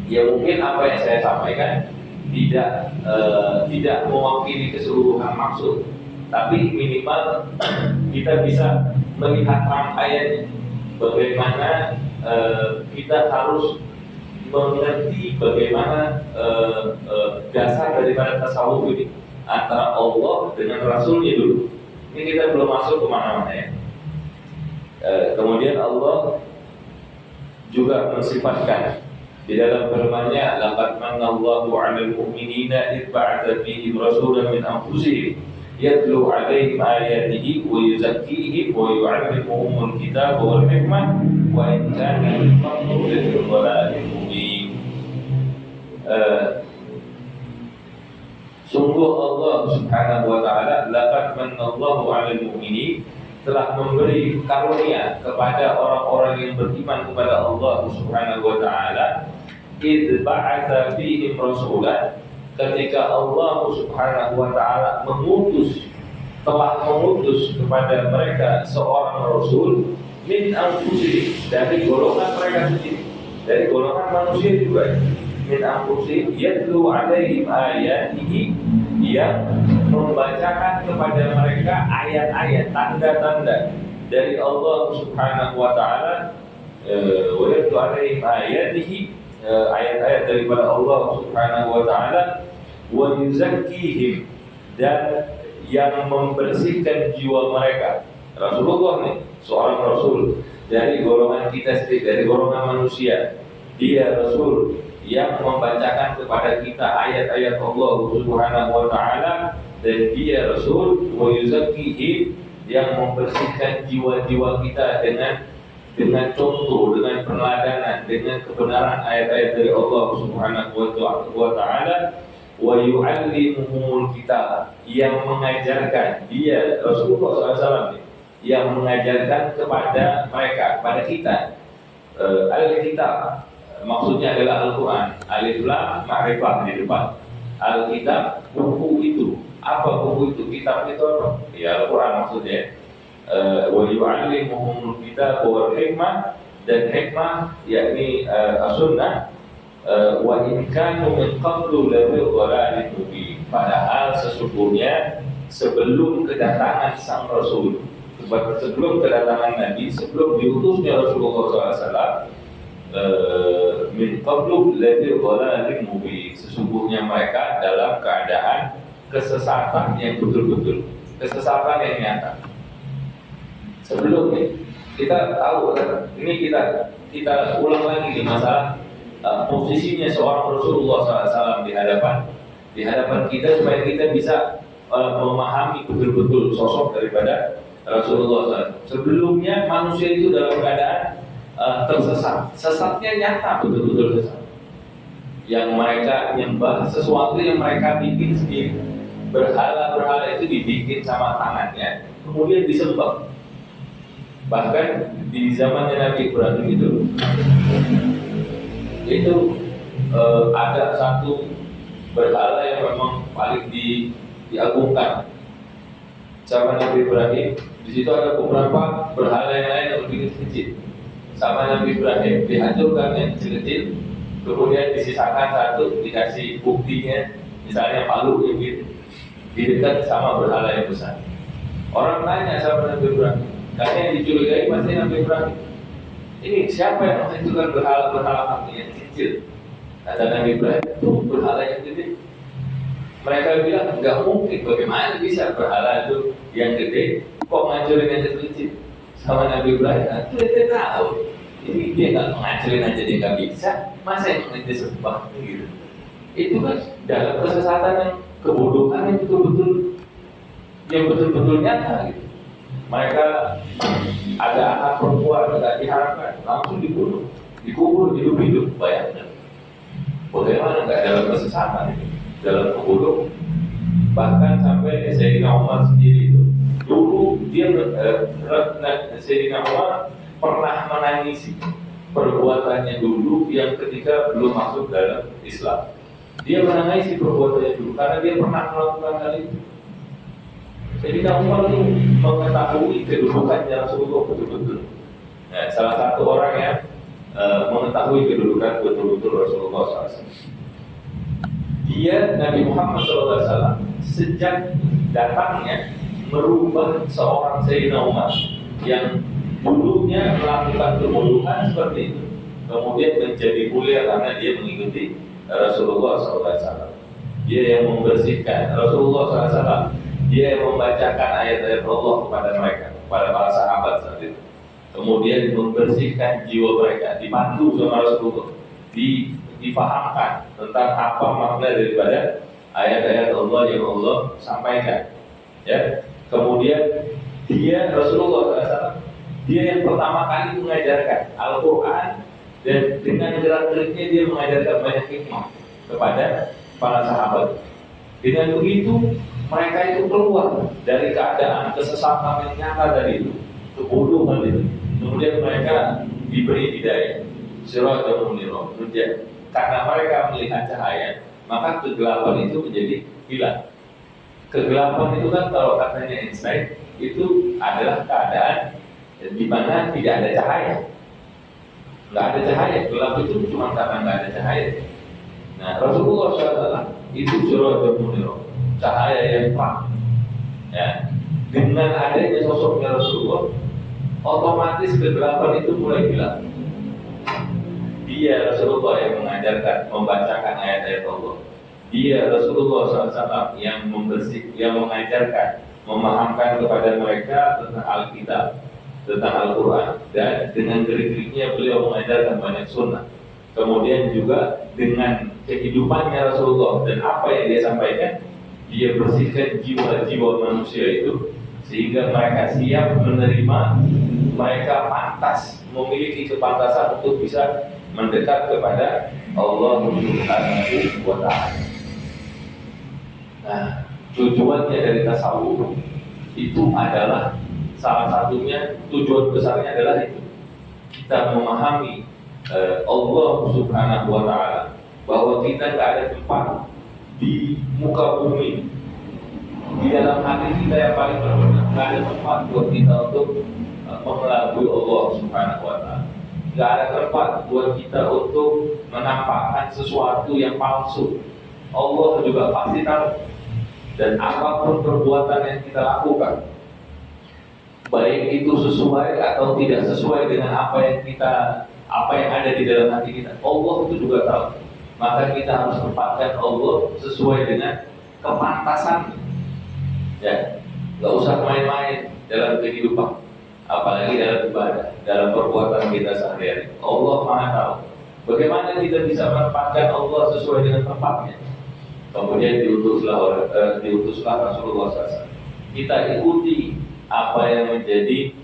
Ya mungkin apa yang saya sampaikan tidak mewakili keseluruhan maksud, tapi minimal kita bisa melihat rangkaiannya, bagaimana kita harus mengerti bagaimana dasar daripada tasawuf ini antara Allah dengan Rasulnya dulu. Ini kita belum masuk kemana-mana ya. Kemudian Allah juga mensifatkan di dalam firman-Nya, laqad manallahu 'alal mu'minina idh ba'atha fihim rasulan min anfusihim yatlu 'alaihim ayatihi wa yuzakkihim wa yu'allimuhumul kitaba wal hikmah wa in kana min qablu lafi dhalalin mubin. Sungguh Allah Subhanahu wa Ta'ala laqad manallahu 'alal mu'minin, telah memberi karunia kepada orang-orang yang beriman kepada Allah Subhanahu wa Ta'ala, idh ba'atha fihim rasulan, ketika Allah Subhanahu wa Ta'ala telah mengutus kepada mereka seorang rasul min anfusihim, dari golongan mereka sendiri, dari golongan manusia juga, min anfusihim yatlu 'alaihim ayatihi, yang membacakan kepada mereka ayat-ayat, tanda-tanda dari Allah Subhanahu wa Ta'ala, wa yatlu 'alaihim ayatihi, ayat-ayat daripada Allah Subhanahu wa Ta'ala, wa yuzakkihim, dan yang membersihkan jiwa mereka. Rasulullah nih, seorang rasul dari golongan kita sendiri, dari golongan manusia. Dia rasul yang membacakan kepada kita ayat-ayat Allah Subhanahu wa Ta'ala, dan dia rasul wa yuzakkihim, yang membersihkan jiwa-jiwa kita dengan contoh, dengan peneladanan, dengan kebenaran ayat-ayat dari Allah Subhanahu wa Ta'ala, wa yu'allimuhumul kitab, yang mengajarkan dia Rasulullah SAW yang mengajarkan kepada mereka, kepada kita. Alkitab maksudnya adalah Al-Quran. Alif Lam Ma'rifah di depan. Alkitab buku itu. Apa buku itu? Kitab itu apa? Ya Al-Quran maksudnya. Wa yu'allimuhumul kitab wal hikmah, dan hikmah yakni as-sunnah. Wa in kanu min qablu lafi dhalalin mubin. Padahal sesungguhnya sebelum kedatangan sang Rasul, sebelum kedatangan Nabi, sebelum diutusnya Rasulullah SAW, min qablu lafi dhalalin mubin, sesungguhnya mereka dalam keadaan kesesatan yang betul-betul, kesesatan yang nyata. Sebelum ini kita tahu, ini kita ulang lagi di masalah posisinya seorang Rasulullah SAW di hadapan kita, supaya kita bisa memahami betul-betul sosok daripada Rasulullah SAW. Sebelumnya manusia itu dalam keadaan tersesat, sesatnya nyata, betul-betul sesat. Yang mereka nyembah sesuatu yang mereka bikin sendiri. Berhala-berhala itu dibikin sama tangannya, kemudian disembah. Bahkan di zamannya Nabi Ibrahim itu ada satu berhala yang memang paling diagungkan. Zaman Nabi Ibrahim, di situ ada beberapa berhala yang lain yang lebih kecil. Sama Nabi Ibrahim dihancurkan yang kecil-kecil, kemudian disisakan satu, dikasih buktinya, misalnya palu yang gitu, di dekat sama berhala yang besar. Orang tanya sama Nabi Ibrahim, karena yang dicurigai pasti Nabi Ibrahim. Ini siapa yang menghancurkan berhala-berhala yang kecil? Kata Nabi Ibrahim, itu berhala yang gede. Mereka bilang, nggak mungkin, bagaimana bisa berhala itu yang gede kok ngancurin yang kecil? Sama Nabi Ibrahim, kita tahu, ini dia nggak ngancurin aja, dia nggak bisa, masa yang nanti sembah gitu? Itu kan dalam kesesatan yang kebodohan yang betul-betul nyata gitu. Mereka ada anak perempuan tidak diharapkan, langsung dibunuh, dikubur hidup-hidup. Bayangkan bagaimana nggak dalam kesesatan, dalam kebodohan. Bahkan sampai Sayyidina Umar sendiri itu dulu dia Sayyidina Umar pernah menangisi perbuatannya dulu yang ketika belum masuk dalam Islam. Dia menangisi perbuatannya dulu karena dia pernah melakukan hal itu. Sayyidina Umar itu mengetahui kedudukannya Rasulullah betul-betul. Nah, salah satu orang yang mengetahui kedudukan betul-betul Rasulullah SAW. Dia Nabi Muhammad SAW sejak datangnya merubah seorang Sayyidina Umar yang dulunya melakukan kebodohan seperti itu, kemudian menjadi mulia karena dia mengikuti Rasulullah SAW. Dia yang membersihkan Rasulullah SAW. Dia yang membacakan ayat-ayat Allah kepada mereka, kepada para sahabat saat itu. Kemudian membersihkan jiwa mereka, dibantu sama Rasulullah, difahamkan tentang apa makna daripada ayat-ayat Allah yang Allah sampaikan. Ya. Kemudian dia Rasulullah SAW, dia yang pertama kali mengajarkan Al-Quran, dan dengan gerak-geriknya dia mengajarkan banyak hikmah kepada para sahabat. Dengan begitu mereka itu keluar dari keadaan kesesatan yang nyata dari itu, kebodohan itu. Kemudian mereka diberi hidayah, siratal munir. Karena mereka melihat cahaya, maka kegelapan itu menjadi hilang. Kegelapan itu kan kalau katanya Einstein, itu adalah keadaan di mana tidak ada cahaya. Nggak ada cahaya, gelap itu cuma karena nggak ada cahaya. Nah, Rasulullah SAW itu siratal munir, cahaya yang terang. Ya, dengan adanya sosoknya Rasulullah, otomatis kegelapan itu mulai hilang. Dia Rasulullah yang mengajarkan, membacakan ayat-ayat Allah. Dia Rasulullah SAW yang mengajarkan, memahamkan kepada mereka tentang Alkitab, tentang Al-Quran, dan dengan gerik-geriknya beliau mengajarkan banyak sunnah. Kemudian juga dengan kehidupannya Rasulullah dan apa yang dia sampaikan, dia bersihkan jiwa-jiwa manusia itu sehingga mereka siap menerima, mereka pantas, memiliki kepantasan untuk bisa mendekat kepada Allah Subhanahu wa Ta'ala. Nah, tujuannya dari tasawuf itu adalah salah satunya tujuan besarnya adalah itu, kita memahami Allah Subhanahu wa Ta'ala, bahwa kita nggak ada tempat di muka bumi, di dalam hati kita yang paling berbenar, nggak ada tempat buat kita untuk mengelabui Allah Subhanahu wa Ta'ala. Nggak ada tempat buat kita untuk menampakkan sesuatu yang palsu. Allah juga pasti tahu. Dan apapun perbuatan yang kita lakukan, baik itu sesuai atau tidak sesuai dengan apa yang ada di dalam hati kita, Allah itu juga tahu. Maka kita harus tempatkan Allah sesuai dengan kepantasan. Ya, nggak usah main-main dalam kehidupan, apalagi dalam ibadah, dalam perbuatan kita sehari-hari. Allah Maha tahu. Bagaimana kita bisa menempatkan Allah sesuai dengan tempatnya? Kemudian diutuslah Rasulullah SAW. Kita ikuti apa yang menjadi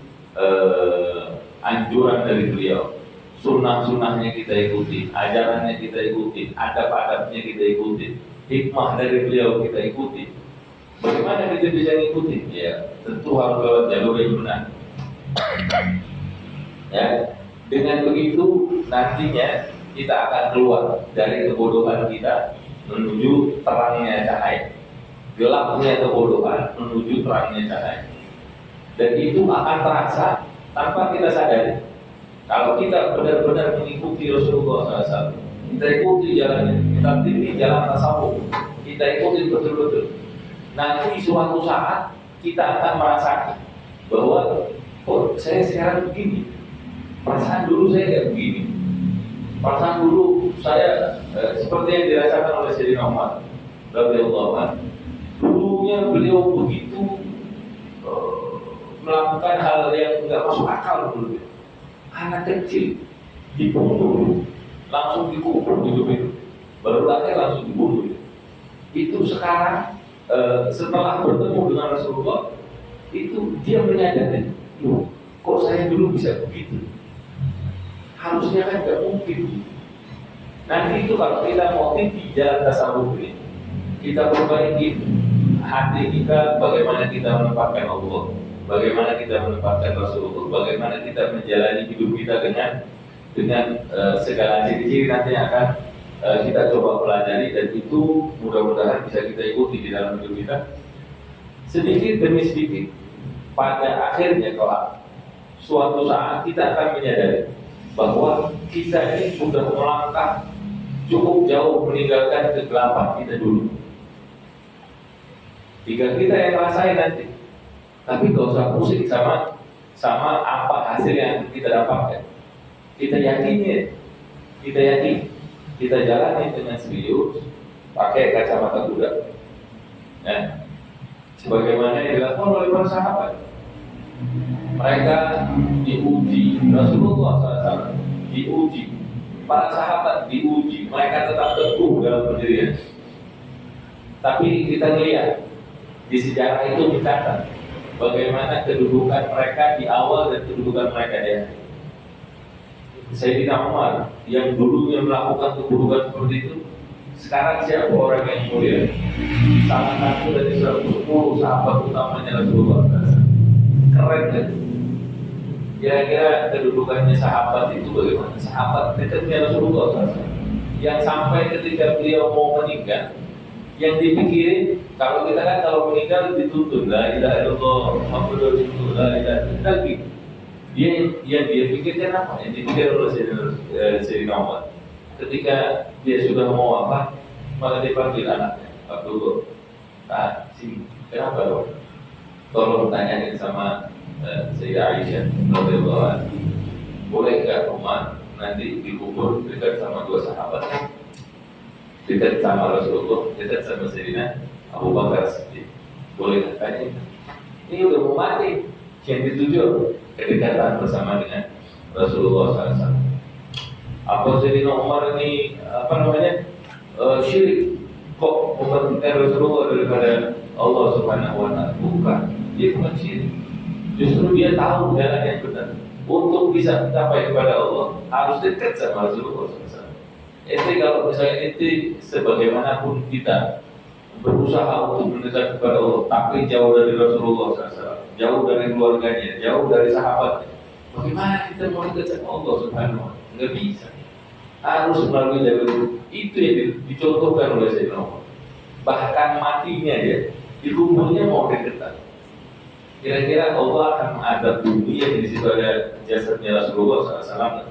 anjuran dari beliau. Sunnah-sunnahnya kita ikuti, ajarannya kita ikuti, adab-adabnya kita ikuti, hikmah dari beliau kita ikuti. Bagaimana kita bisa ikuti? Ya, tentu harus lewat jalur yang benar. Ya, dengan begitu nantinya kita akan keluar dari kebodohan kita menuju terangnya cahaya, gelapnya kebodohan menuju terangnya cahaya. Dan itu akan terasa tanpa kita sadari. Kalau kita benar-benar mengikuti Rasulullah SAW, kita ikuti jalannya, kita pilih jalan tasawuf, kita ikuti betul-betul. Nanti suatu saat kita akan merasakan bahwa oh, saya sekarang begini, perasaan dulu saya nggak begini. Perasaan dulu saya seperti yang dirasakan oleh Sayyidina Umar radhiyallahu anhu. Dulunya beliau begitu melakukan hal yang nggak masuk akal dulu. Anak kecil dibunuh, langsung dikubur hidup-hidup, baru lahir langsung dibunuh. Itu sekarang setelah bertemu dengan Rasulullah, itu dia menyadari, kok saya dulu bisa begitu? Harusnya kan nggak mungkin. Nanti itu kalau kita mau di jalan tasawuf ini, kita perbaiki hati kita, bagaimana kita menempatkan Allah, bagaimana kita menempatkan Rasulullah, bagaimana kita menjalani hidup kita dengan segala ciri-ciri nanti yang akan kita coba pelajari, dan itu mudah-mudahan bisa kita ikuti di dalam hidup kita sedikit demi sedikit. Pada akhirnya kalau suatu saat kita akan menyadari bahwa kita ini sudah melangkah cukup jauh meninggalkan kegelapan kita dulu. Tinggal kita yang rasain nanti. Tapi gak usah pusing sama apa hasil yang kita dapatkan. Kita yakin, kita jalani dengan serius, pakai kacamata kuda. Ya. Sebagaimana yang dilakukan oleh para sahabat. Mereka diuji, Rasulullah SAW diuji, para sahabat diuji, mereka tetap teguh dalam pendirian. Tapi kita lihat di sejarah itu dicatat bagaimana kedudukan mereka di awal dan kedudukan mereka di akhir. Sayyidina Umar yang dulunya melakukan keburukan seperti itu, sekarang siapa orang yang mulia? Salah satu dari 110 sahabat utamanya Rasulullah SAW. Keren kan? Kira-kira kedudukannya sahabat itu bagaimana? Sahabat dekatnya Rasulullah SAW, yang sampai ketika beliau mau meninggal, yang dipikirin, kalau kita kan kalau meninggal dituntun la ilaha illallah Muhammadur Rasulullah, la ilaha illallah. Dia pikirkan apa? Yang dipikir oleh Sayyidina Umar. Ketika dia sudah mau wafat, maka dia panggil anaknya, Abdullah. Sini, kenapa dong? Tolong tanyain sama Sayyidah Aisyah radhiyallahu anha, bolehkah Umar nanti dikubur dekat sama dua sahabat, dekat sama Rasulullah, dekat sama Sayyidina Abu Bakar Siddiq? Boleh tanya? Ini udah mau mati, yang dituju kedekatan bersama dengan Rasulullah SAW. Apa Sayyidina Umar ini syirik? Kok mementingkan Rasulullah daripada Allah Subhanahu wa Ta'ala? Bukan, dia bukan syirik. Justru dia tahu jalan yang benar. Untuk bisa mencapai kepada Allah harus dekat sama Rasulullah SAW. Jadi kalau misalnya itu sebagaimanapun kita berusaha untuk mendekat kepada Allah, tapi jauh dari Rasulullah SAW, jauh dari keluarganya, jauh dari sahabatnya. Bagaimana kita mau dekat sama Allah Subhanahu wa Ta'ala? Nggak bisa. Harus melalui jalur itu yang dicontohkan oleh Sayyidina Umar. Bahkan matinya dia, di kuburnya mau dekat. Kira-kira Allah akan mengadab bumi yang di situ ada jasadnya Rasulullah SAW?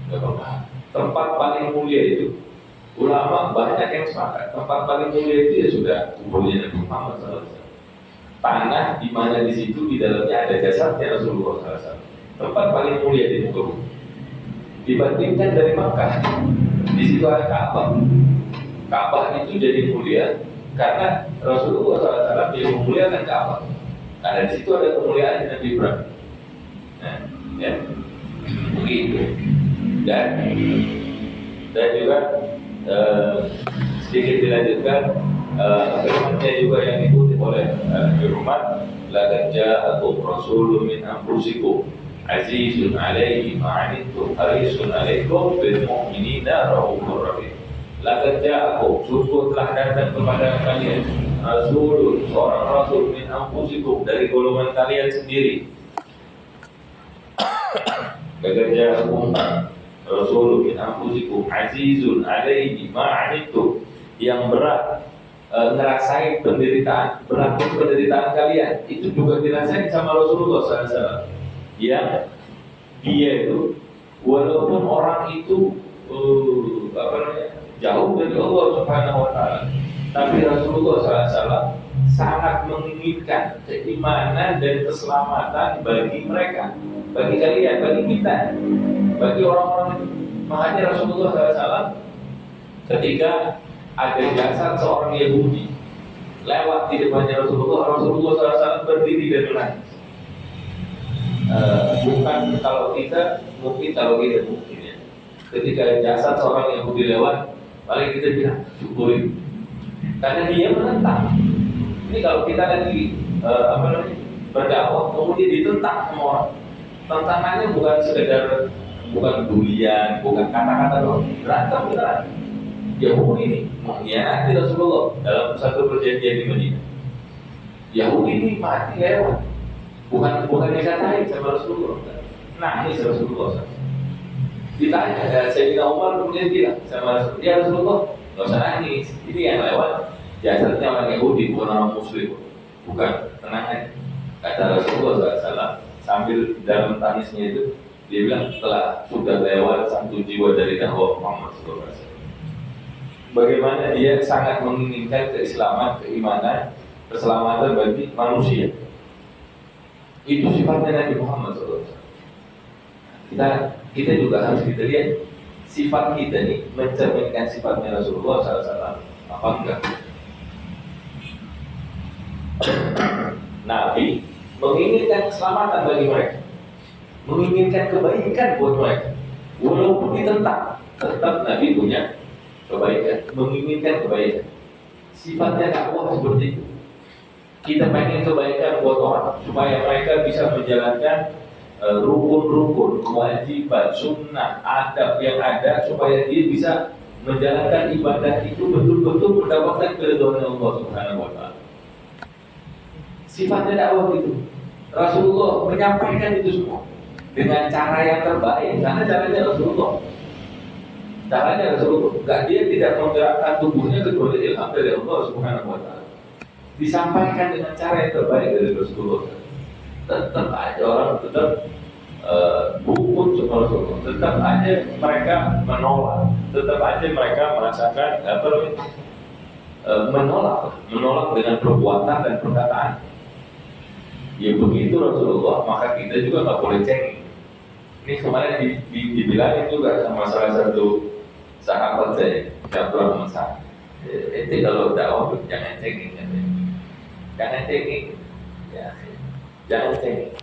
Nggak pernah. Tempat paling mulia itu, ulama banyak yang sepakat. Tempat paling mulia itu ya sudah kuburnya Nabi Muhammad SAW. Tanah di mana di situ di dalamnya ada jasadnya Rasulullah SAW. Tempat paling mulia di muka bumi. Dibandingkan dari Makkah, di situ ada Ka'bah. Ka'bah itu jadi mulia karena Rasulullah SAW yang memuliakan Ka'bah. Karena di situ ada kemuliaan Nabi Ibrahim. Nah, ya, begitu. Dan juga sedikit dilanjutkan, firman-Nya juga yang diikuti oleh firman, laqad ja'akum rasulun min anfusikum azizun 'alaihi ma 'anittum harisun 'alaikum bil mu'minina raufur rahim. Laqad ja'akum, sungguh telah datang kepada kalian rasulun, seorang rasul min anfusikum, dari golongan kalian sendiri. Laqad ja'akum rasulun min anfusikum azizun 'alaihi ma 'anittum, yang berat ngerasain penderitaan, berat penderitaan kalian, itu juga dirasain sama Rasulullah SAW. Yang dia itu walaupun orang itu jauh dari Allah Subhanahu wa Ta'ala, tapi Rasulullah SAW sangat menginginkan keimanan dan keselamatan bagi mereka, bagi kalian, bagi kita, bagi orang-orang itu. Makanya Rasulullah SAW ketika ada jasad seorang Yahudi lewat di depannya Rasulullah SAW berdiri dan menangis. Bukan kalau kita mungkin ya, ketika jasad seorang Yahudi lewat, paling kita bilang syukuri, karena dia menentang. Ini kalau kita lagi berdakwah kemudian ditentang sama orang, tantangannya bukan sekedar, bukan bulian, bukan kata-kata doang, berantem beneran. Yahudi ini mengkhianati Rasulullah dalam satu perjanjian di Madinah. Yahudi ini mati lewat, bukan dikatain sama Rasulullah. Nangis Rasulullah. Ditanya, Sayyidina Umar kemudian bilang sama Rasulullah, ya Rasulullah, nggak usah nangis. Ini yang lewat jasadnya orang Yahudi, bukan orang Muslim. Bukan, tenang aja. Kata Rasulullah SAW sambil dalam tangisnya itu, dia bilang sudah lewat satu jiwa dari dakwah Muhammad SAW. Bagaimana dia sangat menginginkan keislaman, keimanan, keselamatan bagi manusia. Itu sifatnya Nabi Muhammad SAW. Kita juga harus kita lihat sifat kita nih mencerminkan sifatnya Rasulullah SAW apa enggak. Nabi menginginkan keselamatan bagi mereka, menginginkan kebaikan buat mereka, walaupun ditentang, tetap Nabi punya kebaikan, menginginkan kebaikan. Sifatnya dakwah seperti itu. Kita pengen kebaikan buat orang supaya mereka bisa menjalankan rukun-rukun, kewajiban, sunnah, adab yang ada, supaya dia bisa menjalankan ibadah itu betul-betul mendapatkan keridhaan Allah Subhanahu wa Ta'ala. Sifatnya dakwah itu. Rasulullah menyampaikan itu semua dengan cara yang terbaik, karena caranya Rasulullah. Caranya Rasulullah, dia tidak menggerakkan tubuhnya kecuali ilham dari Allah Subhanahu wa Ta'ala. Disampaikan dengan cara yang terbaik dari Rasulullah. Tetap aja orang rukun sama Rasulullah, tetap aja mereka menolak, tetap aja mereka merasakan menolak dengan perbuatan dan perkataan. Ya begitu Rasulullah, maka kita juga nggak boleh cengeng. Ini kemarin dibilangin juga sama salah satu sahabat saya, Abdurrahman Sa'ad. Itu kalau dakwah jangan cengeng, jangan cengeng, ya, jangan cengeng.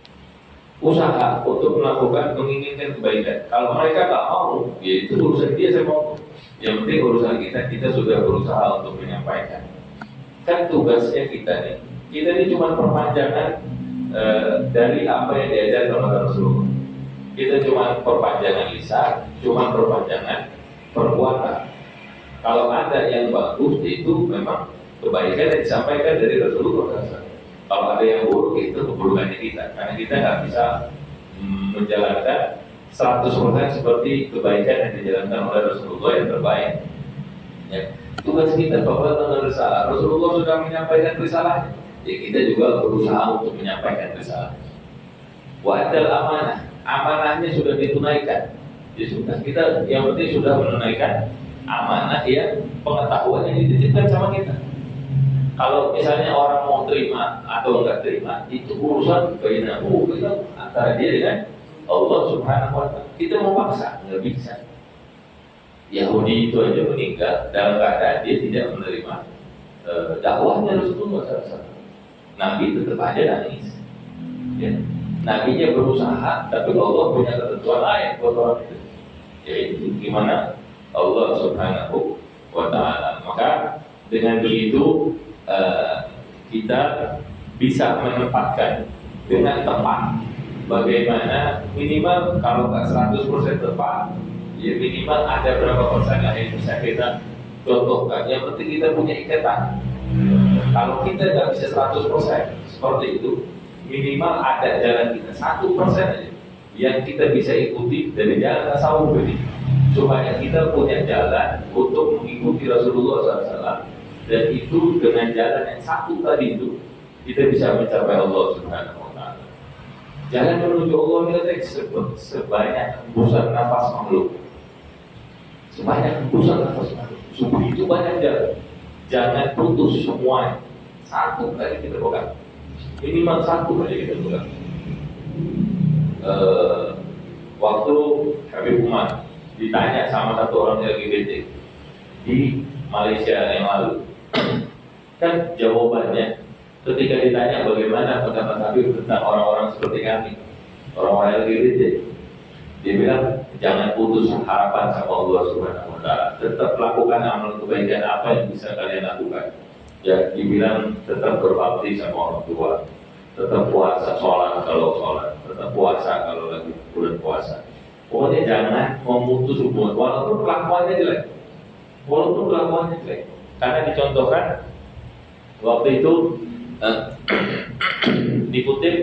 Usaha untuk melakukan, menginginkan kebaikan. Kalau mereka tak mau, ya itu urusan dia, saya mau. Yang penting urusan kita sudah berusaha untuk menyampaikan. Kan tugasnya kita ini cuma perpanjangan dari apa yang diajarkan oleh Rasulullah. Kita cuma perpanjangan lisan, cuma perpanjangan perbuatan. Kalau ada yang bagus, itu memang kebaikan yang disampaikan dari Rasulullah. Kalau ada yang buruk itu keburukannya kita, karena kita nggak bisa menjalankan 100% seperti kebaikan yang dijalankan oleh Rasulullah yang terbaik. Ya, tugas kita bahwa tentang risalah. Rasulullah sudah menyampaikan risalah, ya kita juga berusaha untuk menyampaikan risalah. Wa'adal amanah, amanahnya sudah ditunaikan. Ya sudah, kita yang penting sudah menunaikan amanah yang pengetahuan yang dititipkan sama kita. Kalau misalnya orang mau terima atau enggak terima, itu urusan bainahu itu antara dia dengan Allah Subhanahu wa Ta'ala. Kita mau paksa, nggak bisa. Yahudi itu aja meninggal dalam keadaan dia tidak menerima dakwahnya Rasulullah SAW. Nabi tetap aja nangis. Ya. Nabinya berusaha, tapi Allah punya ketentuan lain buat orang itu. Yaitu gimana Allah Subhanahu wa Ta'ala. Maka dengan begitu kita bisa menempatkan dengan tepat bagaimana minimal kalau nggak 100% tepat, ya minimal ada berapa persen lah yang bisa kita contohkan. Yang penting kita punya ikatan. Kalau kita nggak bisa 100% seperti itu, minimal ada jalan kita 1% aja yang kita bisa ikuti dari jalan tasawuf ini, supaya kita punya jalan untuk mengikuti Rasulullah SAW. Dan itu dengan jalan yang satu tadi itu kita bisa mencapai Allah Subhanahu wa Ta'ala. Jalan menuju Allah ini sebanyak hembusan nafas makhluk. Sebanyak hembusan nafas makhluk. Begitu banyak jalan. Jangan putus semua. Satu kali kita pegang. Minimal satu kali kita pegang. Waktu Habib Umar ditanya sama satu orang LGBT di Malaysia yang lalu, kan jawabannya ketika ditanya bagaimana pendapat Habib tentang orang-orang seperti kami, orang-orang LGBT, dia bilang jangan putus harapan sama Allah Subhanahu wa Ta'ala. Tetap lakukan amal kebaikan apa yang bisa kalian lakukan. Ya, dibilang tetap berbakti sama orang tua, tetap puasa, sholat kalau sholat, tetap puasa kalau lagi bulan puasa. Pokoknya jangan memutus hubungan walaupun kelakuannya jelek. Walaupun kelakuannya jelek. Karena dicontohkan waktu itu dikutip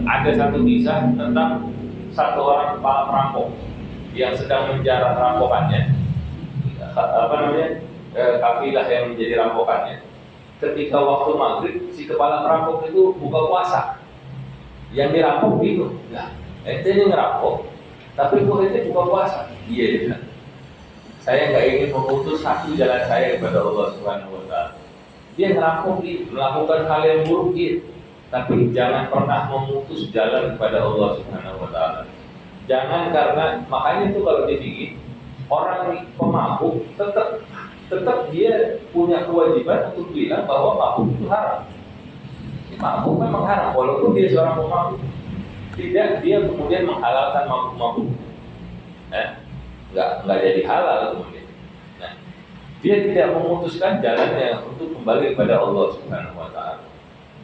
ada satu kisah tentang satu orang kepala perampok yang sedang menjarah rampokannya, kafilah yang menjadi rampokannya. Ketika waktu maghrib, si kepala perampok itu buka puasa. Yang dirampok bingung, nah, ente ini ngerampok, tapi kok ente buka puasa? Iya, dia bilang, saya nggak ingin memutus satu jalan saya kepada Allah Subhanahu wa Ta'ala. Dia ngerampok, melakukan hal yang buruk, tapi jangan pernah memutus jalan kepada Allah Subhanahu wa Ta'ala. Jangan, karena makanya itu kalau dibikin orang pemabuk tetap dia punya kewajiban untuk bilang bahwa mabuk itu haram. Mabuk memang haram, walaupun dia seorang pemabuk. Tidak dia kemudian menghalalkan mabuk-mabuk. Nggak jadi halal kemudian. Nah, dia tidak memutuskan jalannya untuk kembali kepada Allah Subhanahu wa Ta'ala.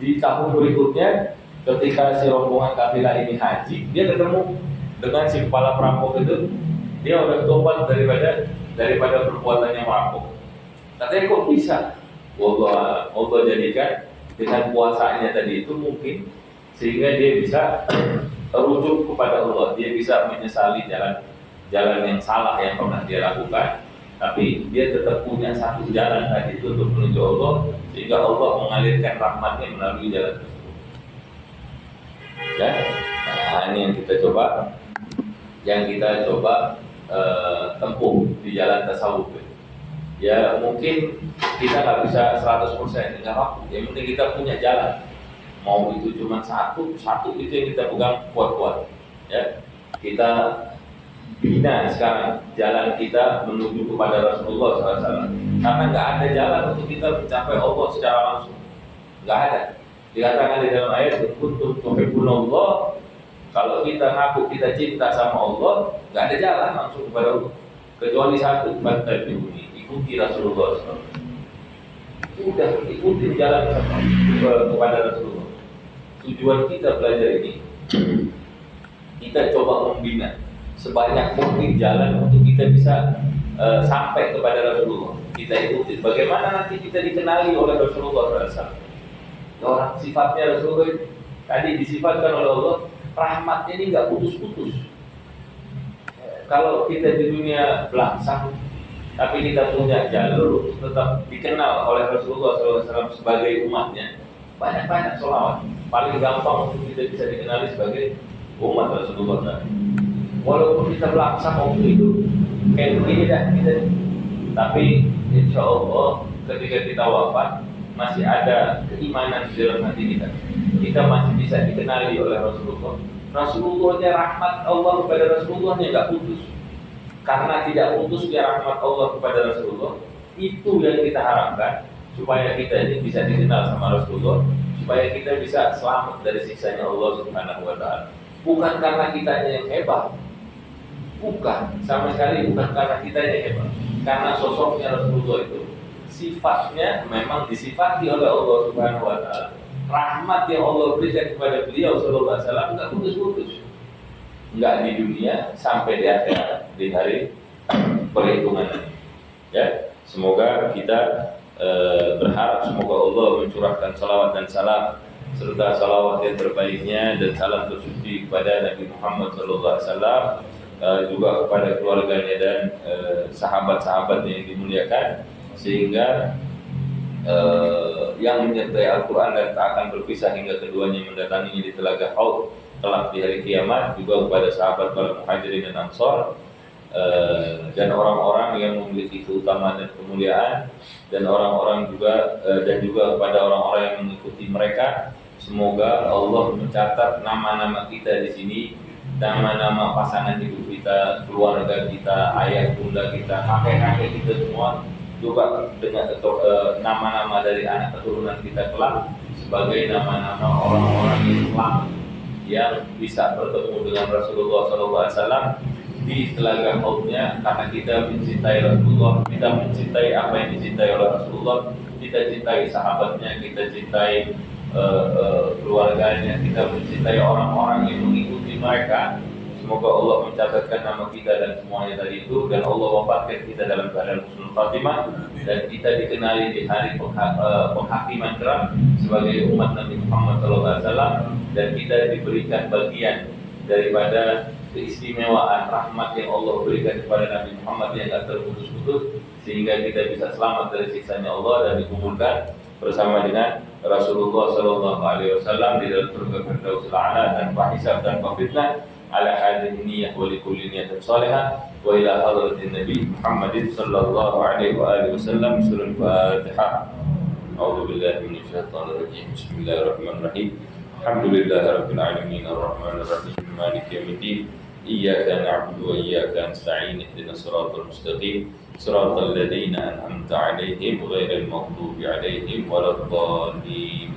Di tahun berikutnya, ketika si rombongan kafilah ini haji, dia ketemu dengan si kepala perampok itu. Dia udah tobat daripada perbuatannya merampok. Katanya kok bisa? Allah jadikan dengan puasanya tadi itu mungkin sehingga dia bisa rujuk kepada Allah. Dia bisa menyesali jalan yang salah yang pernah dia lakukan, tapi dia tetap punya satu jalan tadi itu untuk menuju Allah, sehingga Allah mengalirkan rahmatnya melalui jalan tersebut. Ya, nah ini yang kita coba tempuh di jalan tasawuf. Ya mungkin kita nggak bisa 100%, nggak apa-apa. Yang penting kita punya jalan. Mau itu cuma satu itu yang kita pegang kuat-kuat. Ya, kita bina sekarang jalan kita menuju kepada Rasulullah SAW. Karena nggak ada jalan untuk kita mencapai Allah secara langsung. Nggak ada. Dikatakan di dalam ayat, kuntum tuhibbunallah. Kalau kita ngaku kita cinta sama Allah, nggak ada jalan langsung kepada Allah. Kecuali satu, fattabi'uni, ikuti Rasulullah SAW. Udah ikuti jalan kepada Rasulullah. Tujuan kita belajar ini, kita coba membina sebanyak mungkin jalan untuk kita bisa sampai kepada Rasulullah. Kita ikuti. Bagaimana nanti kita dikenali oleh Rasulullah SAW? Orang sifatnya Rasulullah tadi disifatkan oleh Allah, rahmatnya ini nggak putus-putus. Kalau kita di dunia belangsang, tapi kita punya jalur tetap dikenal oleh Rasulullah SAW sebagai umatnya, banyak-banyak sholawat. Paling gampang untuk kita bisa dikenali sebagai umat Rasulullah SAW. Walaupun kita belangsang waktu itu kayak begini dah kita, tapi insya Allah ketika kita wafat masih ada keimanan di dalam hati kita. Kita masih bisa dikenali oleh Rasulullah. Rasulullahnya, rahmat Allah kepada Rasulullahnya nggak putus. Karena tidak putusnya rahmat Allah kepada Rasulullah, itu yang kita harapkan supaya kita ini bisa dikenal sama Rasulullah, supaya kita bisa selamat dari siksanya Allah Subhanahu wa Ta'ala. Bukan karena kitanya yang hebat, bukan, sama sekali bukan karena kitanya yang hebat, karena sosoknya Rasulullah itu sifatnya memang disifati oleh Allah Subhanahu wa Ta'ala. Rahmat yang Allah berikan kepada beliau sallallahu alaihi wasallam enggak putus-putus. Enggak di dunia sampai di akhirat, di hari perhitungan. Ya, semoga kita berharap semoga Allah mencurahkan salawat dan salam serta salawat yang terbaiknya dan salam tersuci kepada Nabi Muhammad sallallahu alaihi wasallam, juga kepada keluarganya dan sahabat-sahabatnya yang dimuliakan, sehingga yang menyertai Al-Quran dan tak akan berpisah hingga keduanya mendatanginya di telaga Haud kelak di hari kiamat, juga kepada sahabat para muhajirin dan ansor, dan orang-orang yang memiliki keutamaan dan kemuliaan, dan orang-orang juga dan juga kepada orang-orang yang mengikuti mereka. Semoga Allah mencatat nama-nama kita di sini, nama-nama pasangan hidup kita, keluarga kita, ayah bunda kita, kakek-kakek kita semua, juga dengan nama-nama dari anak keturunan kita kelak sebagai nama-nama orang-orang Islam yang bisa bertemu dengan Rasulullah SAW di telaga Haudnya, karena kita mencintai Rasulullah, kita mencintai apa yang dicintai oleh Rasulullah, kita cintai sahabatnya, kita cintai keluarganya, kita mencintai orang-orang yang mengikuti mereka. Semoga Allah mencatatkan nama kita dan semuanya tadi itu, dan Allah wafatkan kita dalam keadaan husnul khatimah, dan kita dikenali di hari penghakiman kelak sebagai umat Nabi Muhammad SAW, dan kita diberikan bagian daripada keistimewaan rahmat yang Allah berikan kepada Nabi Muhammad yang tak terputus-putus, sehingga kita bisa selamat dari siksanya Allah dan dikumpulkan bersama dengan Rasulullah SAW di dalam surga Firdaus al-A'la tanpa hisab dan fitnah. على هذه النية ولكل نية صالحة وإلى حضرة النبي محمد صلى الله عليه وآله وسلم. سورة الفاتحة. أعوذ بالله من الشيطان الرجيم. بسم الله الرحمن الرحيم. الحمد لله رب العالمين الرحمن الرحيم مالك يوم الدين إياك نعبد وإياك نستعين اهدنا الصراط المستقيم صراط الذين أنعمت عليهم غير المغضوب عليهم ولا الضالين.